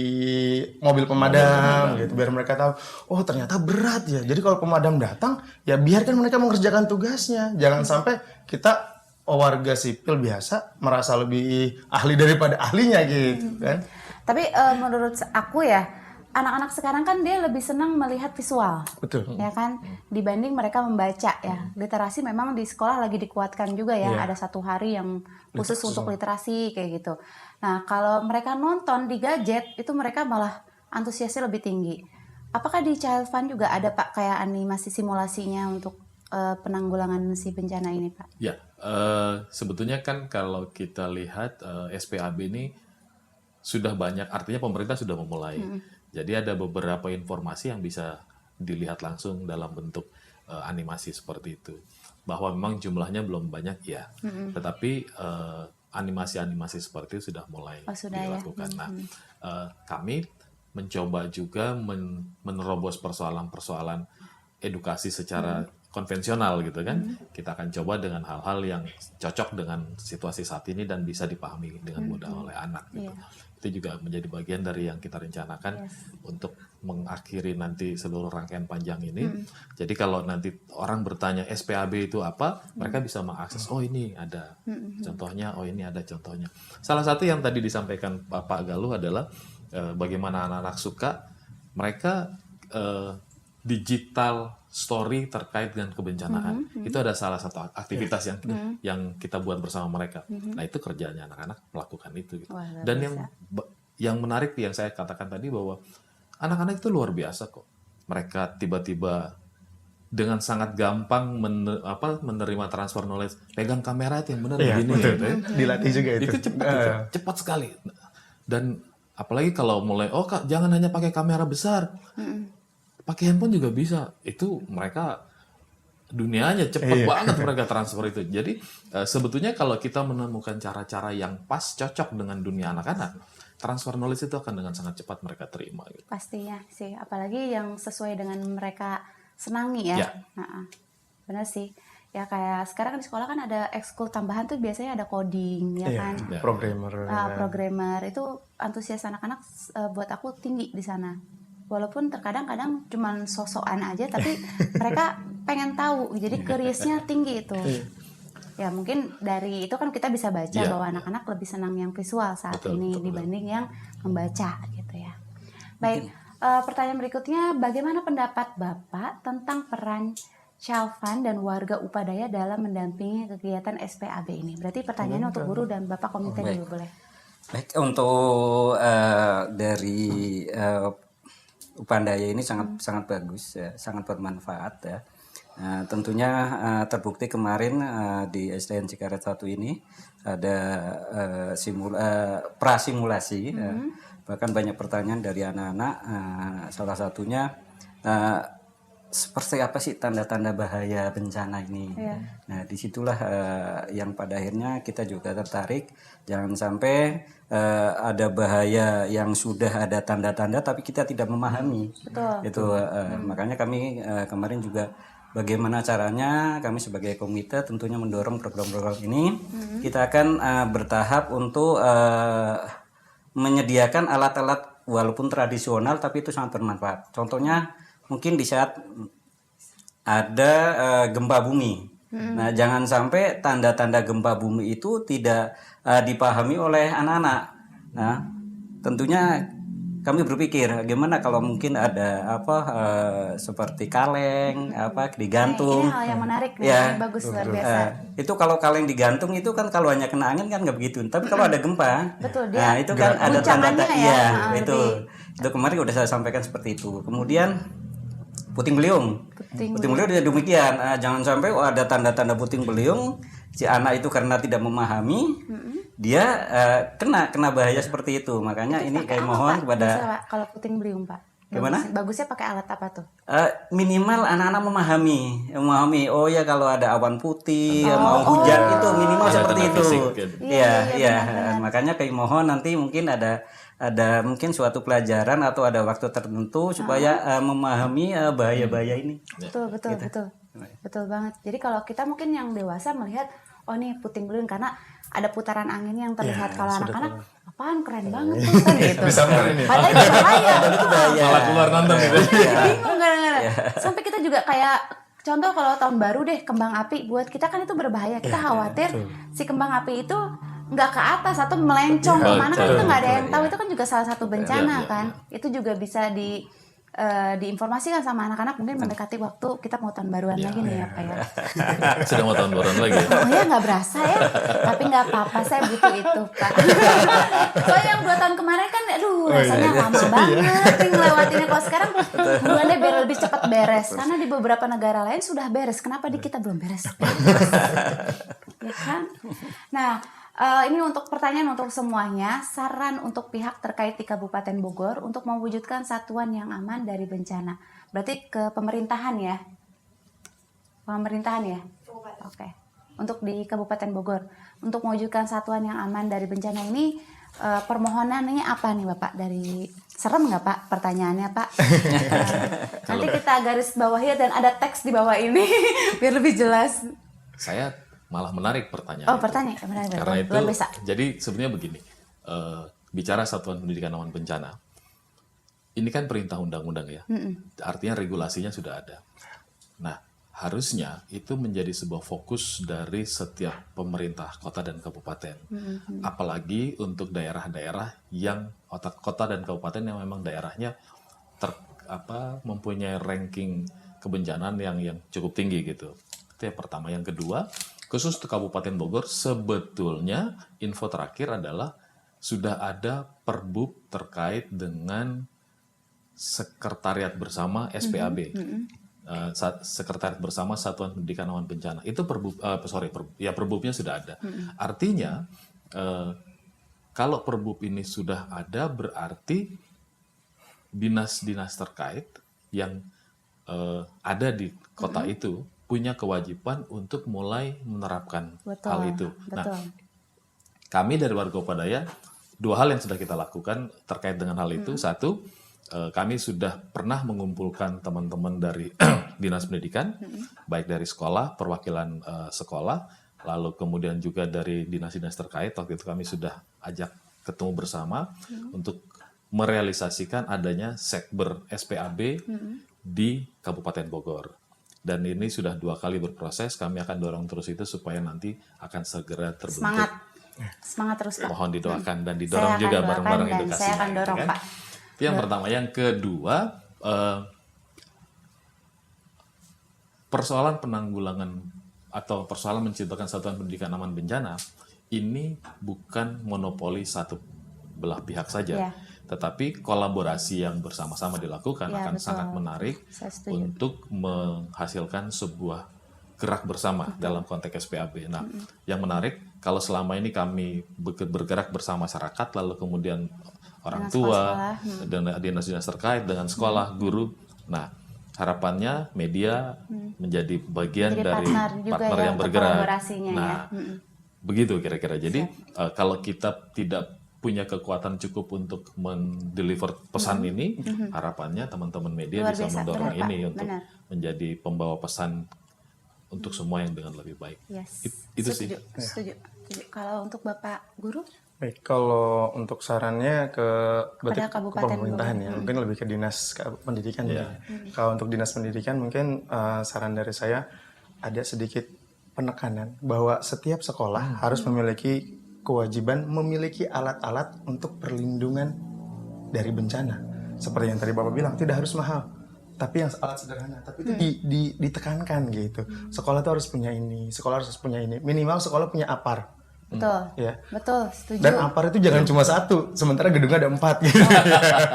mobil pemadam gitu biar mereka tahu, oh ternyata berat ya. Jadi kalau pemadam datang, ya biarkan mereka mengerjakan tugasnya. Jangan sampai kita warga sipil biasa merasa lebih ahli daripada ahlinya gitu kan. Tapi menurut aku ya, anak-anak sekarang kan dia lebih senang melihat visual. Betul. Ya kan, dibanding mereka membaca ya. Literasi memang di sekolah lagi dikuatkan juga ya. Ada 1 hari yang khusus untuk literasi kayak gitu. Nah, kalau mereka nonton di gadget itu mereka malah antusiasnya lebih tinggi. Apakah di Child Fund juga ada Pak kayak animasi simulasinya untuk penanggulangan si bencana ini Pak? Ya, sebetulnya kan kalau kita lihat SPAB ini sudah banyak, artinya pemerintah sudah memulai. Jadi ada beberapa informasi yang bisa dilihat langsung dalam bentuk animasi seperti itu. Bahwa memang jumlahnya belum banyak ya, tetapi animasi-animasi seperti itu sudah mulai dilakukan. Nah, kami mencoba juga menerobos persoalan-persoalan edukasi secara konvensional gitu kan. Kita akan coba dengan hal-hal yang cocok dengan situasi saat ini dan bisa dipahami dengan mudah oleh anak gitu. Itu juga menjadi bagian dari yang kita rencanakan untuk mengakhiri nanti seluruh rangkaian panjang ini. Jadi kalau nanti orang bertanya SPAB itu apa, mereka bisa mengakses, oh ini ada contohnya, oh ini ada contohnya. Salah satu yang tadi disampaikan Pak Galuh adalah bagaimana anak-anak suka mereka digital story terkait dengan kebencanaan. Itu ada salah satu aktivitas yang kita buat bersama mereka. Nah, itu kerjanya anak-anak melakukan itu gitu. Dan yang menarik yang saya katakan tadi bahwa anak-anak itu luar biasa kok. Mereka tiba-tiba dengan sangat gampang menerima transfer knowledge. Pegang kamera itu yang benar begini gitu ya. Dilatih juga itu. Itu cepat sekali. Dan apalagi kalau mulai Kak, jangan hanya pakai kamera besar. Pakai handphone juga bisa. Itu mereka dunianya cepat banget mereka transfer itu. Jadi sebetulnya kalau kita menemukan cara-cara yang pas cocok dengan dunia anak-anak, transfer knowledge itu akan dengan sangat cepat mereka terima. Gitu. Pastinya sih, apalagi yang sesuai dengan mereka senangi ya. Benar sih. Ya kayak sekarang kan di sekolah kan ada ekskul tambahan tuh biasanya ada coding ya kan. Programmer itu antusias anak-anak buat aku tinggi di sana. Walaupun terkadang-kadang cuman sosokan aja, tapi mereka pengen tahu, jadi curious-nya tinggi itu. Ya mungkin dari itu kan kita bisa baca bahwa anak-anak lebih senang yang visual saat ini dibanding yang membaca gitu ya. Baik, pertanyaan berikutnya, bagaimana pendapat Bapak tentang peran Child Fund dan warga Upadaya dalam mendampingi kegiatan SPAB ini? Berarti pertanyaannya untuk guru dan Bapak komite dulu boleh. Baik, untuk dari Upadaya ini sangat bagus ya, sangat bermanfaat ya. Nah, tentunya terbukti kemarin di SDN Cikaret 1 ini ada prasimulasi, bahkan banyak pertanyaan dari anak-anak. Salah satunya seperti apa sih tanda-tanda bahaya bencana ini? Nah, disitulah yang pada akhirnya kita juga tertarik, jangan sampai ada bahaya yang sudah ada tanda-tanda tapi kita tidak memahami. Itu makanya kami kemarin juga bagaimana caranya kami sebagai komite tentunya mendorong program-program ini. Kita akan bertahap untuk menyediakan alat-alat walaupun tradisional tapi itu sangat bermanfaat. Contohnya mungkin di saat ada gempa bumi. Nah, jangan sampai tanda-tanda gempa bumi itu tidak dipahami oleh anak-anak. Nah, tentunya kami berpikir gimana kalau mungkin ada seperti kaleng digantung. Ini hal yang menarik nih, bagus luar biasa. Itu kalau kaleng digantung itu kan kalau hanya kena angin kan nggak begitu. Tapi kalau ada gempa, nah itu kan ada tanda-tanda. Itu kemarin udah saya sampaikan seperti itu. Kemudian puting beliung juga demikian. Jangan sampai ada tanda-tanda puting beliung, si anak itu karena tidak memahami, dia kena bahaya seperti itu. Makanya itu ini kayak mohon kepada Pak, kalau puting beliung Pak. Gimana? Bagusnya pakai alat apa tuh? Minimal anak-anak memahami. Oh ya kalau ada awan putih, mau hujan itu minimal seperti itu. Iya. Makanya kayak mohon nanti mungkin ada mungkin suatu pelajaran atau ada waktu tertentu supaya memahami bahaya-bahaya ini. Betul banget. Jadi kalau kita mungkin yang dewasa melihat nih puting beliung karena ada putaran angin yang terlihat. Kalau anak-anak apaan keren banget tuh kan gitu. Padahal itu bahaya. Malah keluar nonton gitu. Bingung kadang-kadang. Sampai kita juga kayak contoh kalau tahun baru deh kembang api buat kita kan itu berbahaya. Kita khawatir si kembang api itu nggak ke atas atau melencong kemana kan itu nggak ada yang tahu. Itu kan juga salah satu bencana kan. Itu juga bisa diinformasikan sama anak-anak mungkin mendekati waktu kita mau tahun baruan lagi nih ya Pak ya. Sudah mau tahun baruan lagi. Oh ya nggak berasa ya, tapi nggak apa-apa saya butuh itu Pak. Soalnya yang 2 tahun kemarin kan, rasanya lama banget ngelewatinnya. Kalau sekarang bulannya biar lebih cepat beres karena di beberapa negara lain sudah beres. Kenapa di kita belum beres? Ya kan? Nah. Ini untuk pertanyaan untuk semuanya, saran untuk pihak terkait di Kabupaten Bogor untuk mewujudkan satuan yang aman dari bencana. Berarti ke pemerintahan ya? Pemerintahan ya? Oke. Untuk di Kabupaten Bogor, untuk mewujudkan satuan yang aman dari bencana ini, permohonannya apa nih Bapak? Serem nggak Pak pertanyaannya Pak? Nanti kita garis bawahi dan ada teks di bawah ini biar lebih jelas. Saya malah menarik pertanyaan. Menarik. Karena itu, jadi sebenarnya begini, bicara Satuan Pendidikan Aman Bencana, ini kan perintah undang-undang ya, artinya regulasinya sudah ada. Nah, harusnya itu menjadi sebuah fokus dari setiap pemerintah kota dan kabupaten, apalagi untuk daerah-daerah yang kota dan kabupaten yang memang daerahnya mempunyai ranking kebencanaan yang cukup tinggi gitu. Itu yang pertama. Yang kedua, khusus untuk Kabupaten Bogor, sebetulnya info terakhir adalah sudah ada perbub terkait dengan sekretariat bersama SPAB, sekretariat bersama Satuan Pendidikan Aman Bencana. Itu perbubnya sudah ada. Artinya kalau perbub ini sudah ada, berarti dinas-dinas terkait yang ada di kota itu punya kewajiban untuk mulai menerapkan hal itu. Nah, kami dari warga Upadaya, 2 hal yang sudah kita lakukan terkait dengan hal itu. Satu, kami sudah pernah mengumpulkan teman-teman dari dinas pendidikan, baik dari sekolah, perwakilan sekolah, lalu kemudian juga dari dinas-dinas terkait. Waktu itu kami sudah ajak ketemu bersama untuk merealisasikan adanya sekber SPAB di Kabupaten Bogor. Dan ini sudah 2 kali berproses, kami akan dorong terus itu supaya nanti akan segera terbentuk. Semangat terus Pak. Mohon didoakan dan didorong juga bareng-bareng edukasinya. Saya akan dorong kan? Pak. Itu yang pertama. Yang kedua, persoalan penanggulangan atau persoalan menciptakan Satuan Pendidikan Aman Bencana ini bukan monopoli satu belah pihak saja. tetapi kolaborasi yang bersama-sama dilakukan Ya, akan betul. sangat menarik Saya setuju. untuk menghasilkan sebuah gerak bersama dalam konteks SPAB. Nah, yang menarik kalau selama ini kami bergerak bersama masyarakat, lalu kemudian orang Dengan tua, sekolah-sekolah, dan dinas-dinas terkait dengan sekolah, guru. Nah, harapannya media menjadi bagian Jadi dari partner juga partner ya yang untuk bergerak. kolaborasinya Nah, ya. begitu kira-kira. Jadi kalau kita tidak punya kekuatan cukup untuk mendeliver pesan ini, harapannya teman-teman media Luar bisa biasa, mendorong benar, Pak. ini untuk Benar. menjadi pembawa pesan untuk semua yang dengan lebih baik. Yes. Itu sih. Setuju. Kalau untuk Bapak Guru? Baik, kalau untuk sarannya ke berarti Pada Kabupaten pemerintahan Bogor. ya, mungkin lebih ke dinas pendidikan Iya. ya. Kalau untuk dinas pendidikan mungkin saran dari saya ada sedikit penekanan bahwa setiap sekolah harus memiliki kewajiban memiliki alat-alat untuk perlindungan dari bencana. Seperti yang tadi Bapak bilang, tidak harus mahal, tapi yang alat sederhana. Tapi itu ditekankan gitu. Sekolah itu harus punya ini, sekolah harus punya ini. Minimal sekolah punya APAR. Betul. Ya. Betul, setuju. Dan APAR itu jangan cuma satu, sementara gedungnya ada 4 gitu.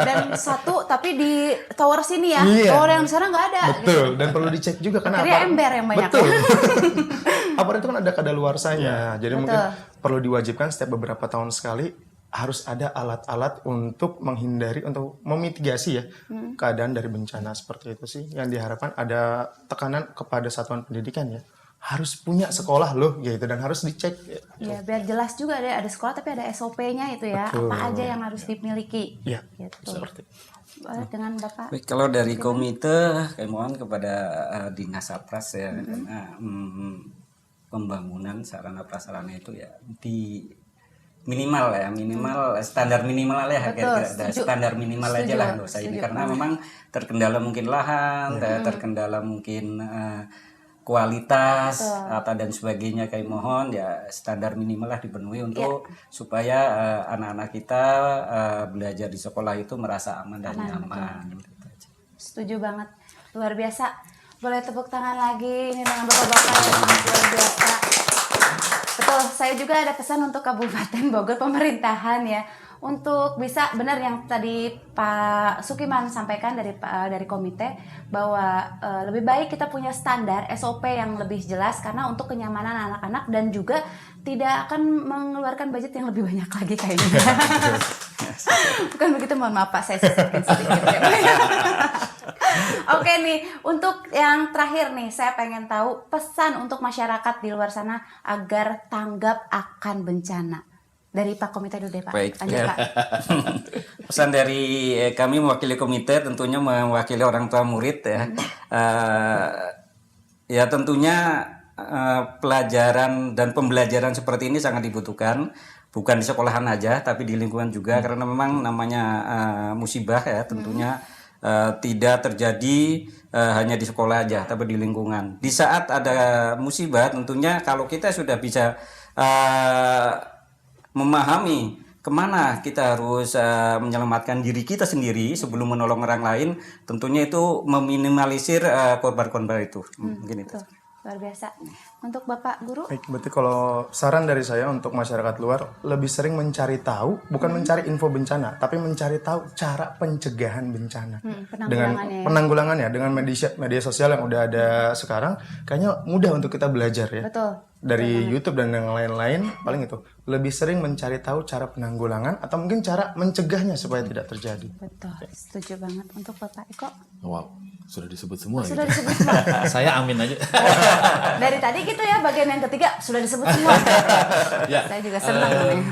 Dan satu tapi di tower sini ya. Iya. Tower yang di sana nggak ada. Betul, dan perlu dicek juga karena Akhirnya ember yang banyak. Betul. APAR itu kan ada kadaluarsanya. Jadi mungkin Betul. perlu diwajibkan setiap beberapa tahun sekali harus ada alat-alat untuk menghindari, untuk memitigasi ya keadaan dari bencana seperti itu sih. Yang diharapkan ada tekanan kepada satuan pendidikan ya. Harus punya sekolah loh gitu dan harus dicek. Ya, biar jelas juga ada sekolah tapi ada SOP-nya itu ya. Betul. Apa aja yang harus dimiliki. Iya, Gitu. seperti Boleh dengan Bapak? Baik, kalau dari komite kami mohon kepada Dinas Apras ya, karena pembangunan sarana prasarana itu ya di minimal standar minimal ya, Betul, ada setuju. standar minimal aja Setuju, lah nggak usah ini setuju. karena memang terkendala mungkin lahan, terkendala mungkin kualitas atau dan sebagainya. Kami mohon ya standar minimal lah dipenuhi untuk supaya anak-anak kita belajar di sekolah itu merasa aman dan nyaman. Gitu aja. Setuju banget. Luar biasa. Boleh tepuk tangan lagi ini dengan Bapak-bapak yang sangat luar biasa. Betul, saya juga ada pesan untuk Kabupaten Bogor pemerintahan ya. Untuk bisa benar yang tadi Pak Sukiman sampaikan dari komite bahwa lebih baik kita punya standar SOP yang lebih jelas karena untuk kenyamanan anak-anak dan juga tidak akan mengeluarkan budget yang lebih banyak lagi kayaknya. Bukan begitu, mohon maaf Pak, saya sisipin sedikit ya. Oke nih, untuk yang terakhir nih, saya pengen tahu pesan untuk masyarakat di luar sana agar tanggap akan bencana. Dari Pak Komite dulu deh Pak. Baik, Lanjut, ya. Pak. Pesan dari kami mewakili komite, tentunya mewakili orang tua murid ya. Ya tentunya pelajaran dan pembelajaran seperti ini sangat dibutuhkan, bukan di sekolahan aja, tapi di lingkungan juga, karena memang namanya musibah ya, tentunya tidak terjadi hanya di sekolah aja, tapi di lingkungan. Di saat ada musibah, tentunya kalau kita sudah bisa memahami kemana kita harus menyelamatkan diri kita sendiri sebelum menolong orang lain, tentunya itu meminimalisir korban-korban itu. Mungkin itu. Tuh, luar biasa. Untuk Bapak Guru? Baik, berarti kalau saran dari saya untuk masyarakat luar lebih sering mencari tahu, bukan mencari info bencana, tapi mencari tahu cara pencegahan bencana. Dengan penanggulangannya, dengan media sosial yang udah ada sekarang, kayaknya mudah untuk kita belajar ya. Betul. Dari YouTube dan yang lain-lain, paling itu lebih sering mencari tahu cara penanggulangan atau mungkin cara mencegahnya supaya tidak terjadi. Betul, setuju banget. Untuk Bapak Eko? Wow, sudah disebut semua. Sudah gitu. disebut semua. Saya amin aja. Dari tadi gitu ya, bagian yang ketiga sudah disebut semua. Ya. Saya juga senang nih.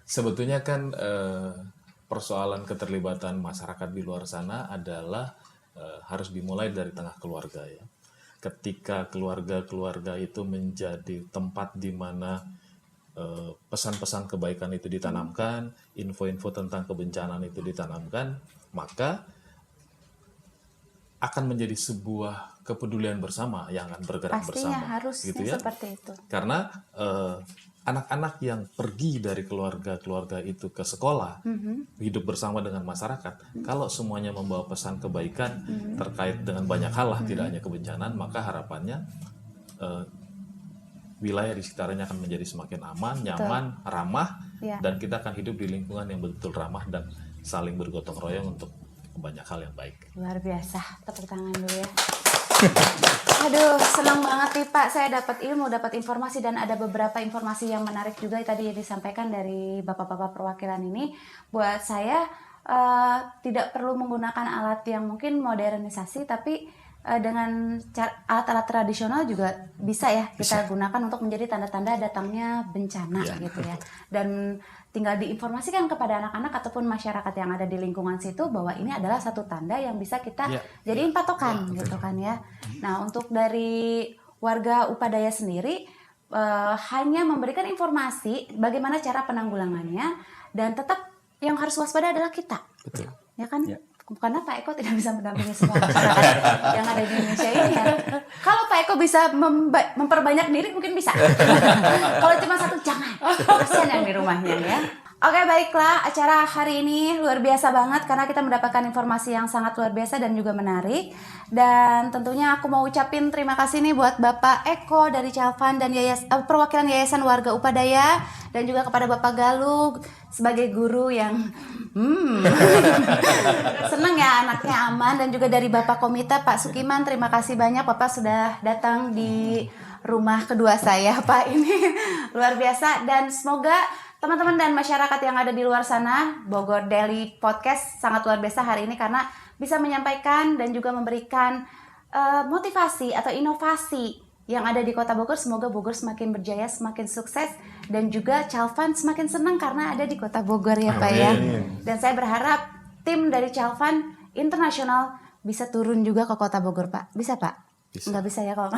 Sebetulnya kan persoalan keterlibatan masyarakat di luar sana adalah harus dimulai dari tengah keluarga ya. Ketika keluarga-keluarga itu menjadi tempat di mana pesan-pesan kebaikan itu ditanamkan, info-info tentang kebencanaan itu ditanamkan, maka akan menjadi sebuah kepedulian bersama yang akan bergerak Pastinya bersama. harusnya gitu ya. seperti itu. Karena anak-anak yang pergi dari keluarga-keluarga itu ke sekolah, hidup bersama dengan masyarakat, kalau semuanya membawa pesan kebaikan terkait dengan banyak hal lah, tidak hanya kebencanaan, maka harapannya wilayah di sekitarnya akan menjadi semakin aman, nyaman, ramah, Ya. dan kita akan hidup di lingkungan yang betul ramah dan saling bergotong royong untuk banyak hal yang baik. Luar biasa, tepuk tangan dulu ya. Aduh, senang banget nih Pak, saya dapat ilmu, dapat informasi, dan ada beberapa informasi yang menarik juga tadi yang disampaikan dari bapak-bapak perwakilan ini. Buat saya tidak perlu menggunakan alat yang mungkin modernisasi, tapi dengan alat-alat tradisional juga bisa ya kita gunakan untuk menjadi tanda-tanda datangnya bencana gitu ya. Dan tinggal diinformasikan kepada anak-anak ataupun masyarakat yang ada di lingkungan situ bahwa ini adalah satu tanda yang bisa kita jadiin patokan gitu kan ya. Nah, untuk dari warga Upadaya sendiri hanya memberikan informasi bagaimana cara penanggulangannya, dan tetap yang harus waspada adalah kita. Betul. Ya kan? Karena Pak Eko tidak bisa mendampingi semua masyarakat yang ada di Indonesia ini ya. Kalau Pak Eko bisa memperbanyak diri mungkin bisa. Kalau cuma satu jangan. Kasihan yang di rumahnya ya. Oke, baiklah, acara hari ini luar biasa banget karena kita mendapatkan informasi yang sangat luar biasa dan juga menarik. Dan tentunya aku mau ucapin terima kasih nih buat Bapak Eko dari Calvan dan perwakilan Yayasan Warga Upadaya, dan juga kepada Bapak Galug sebagai guru yang seneng ya anaknya aman, dan juga dari Bapak Komita Pak Sukiman, terima kasih banyak Bapak sudah datang di rumah kedua saya Pak, ini luar biasa. Dan semoga teman-teman dan masyarakat yang ada di luar sana, Bogor Daily Podcast sangat luar biasa hari ini karena bisa menyampaikan dan juga memberikan motivasi atau inovasi yang ada di Kota Bogor. Semoga Bogor semakin berjaya, semakin sukses, dan juga Calvan semakin senang karena ada di Kota Bogor ya Pak ya. Dan saya berharap tim dari Calvan Internasional bisa turun juga ke Kota Bogor Pak. Bisa Pak? Bisa. Nggak bisa ya kalau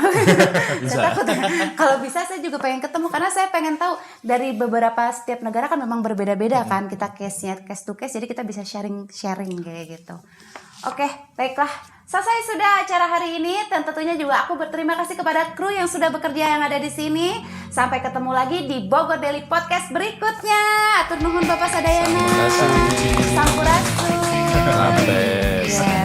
Bisa. saya takut. Kalau bisa saya juga pengen ketemu karena saya pengen tahu dari beberapa setiap negara kan memang berbeda-beda kan kita case-nya, case to case, jadi kita bisa sharing kayak gitu. Oke, baiklah. Selesai sudah acara hari ini, dan tentunya juga aku berterima kasih kepada kru yang sudah bekerja yang ada di sini. Sampai ketemu lagi di Bogor Daily Podcast berikutnya. Atur nuhun Bapak Sadayana. Sampurasun. Sampai.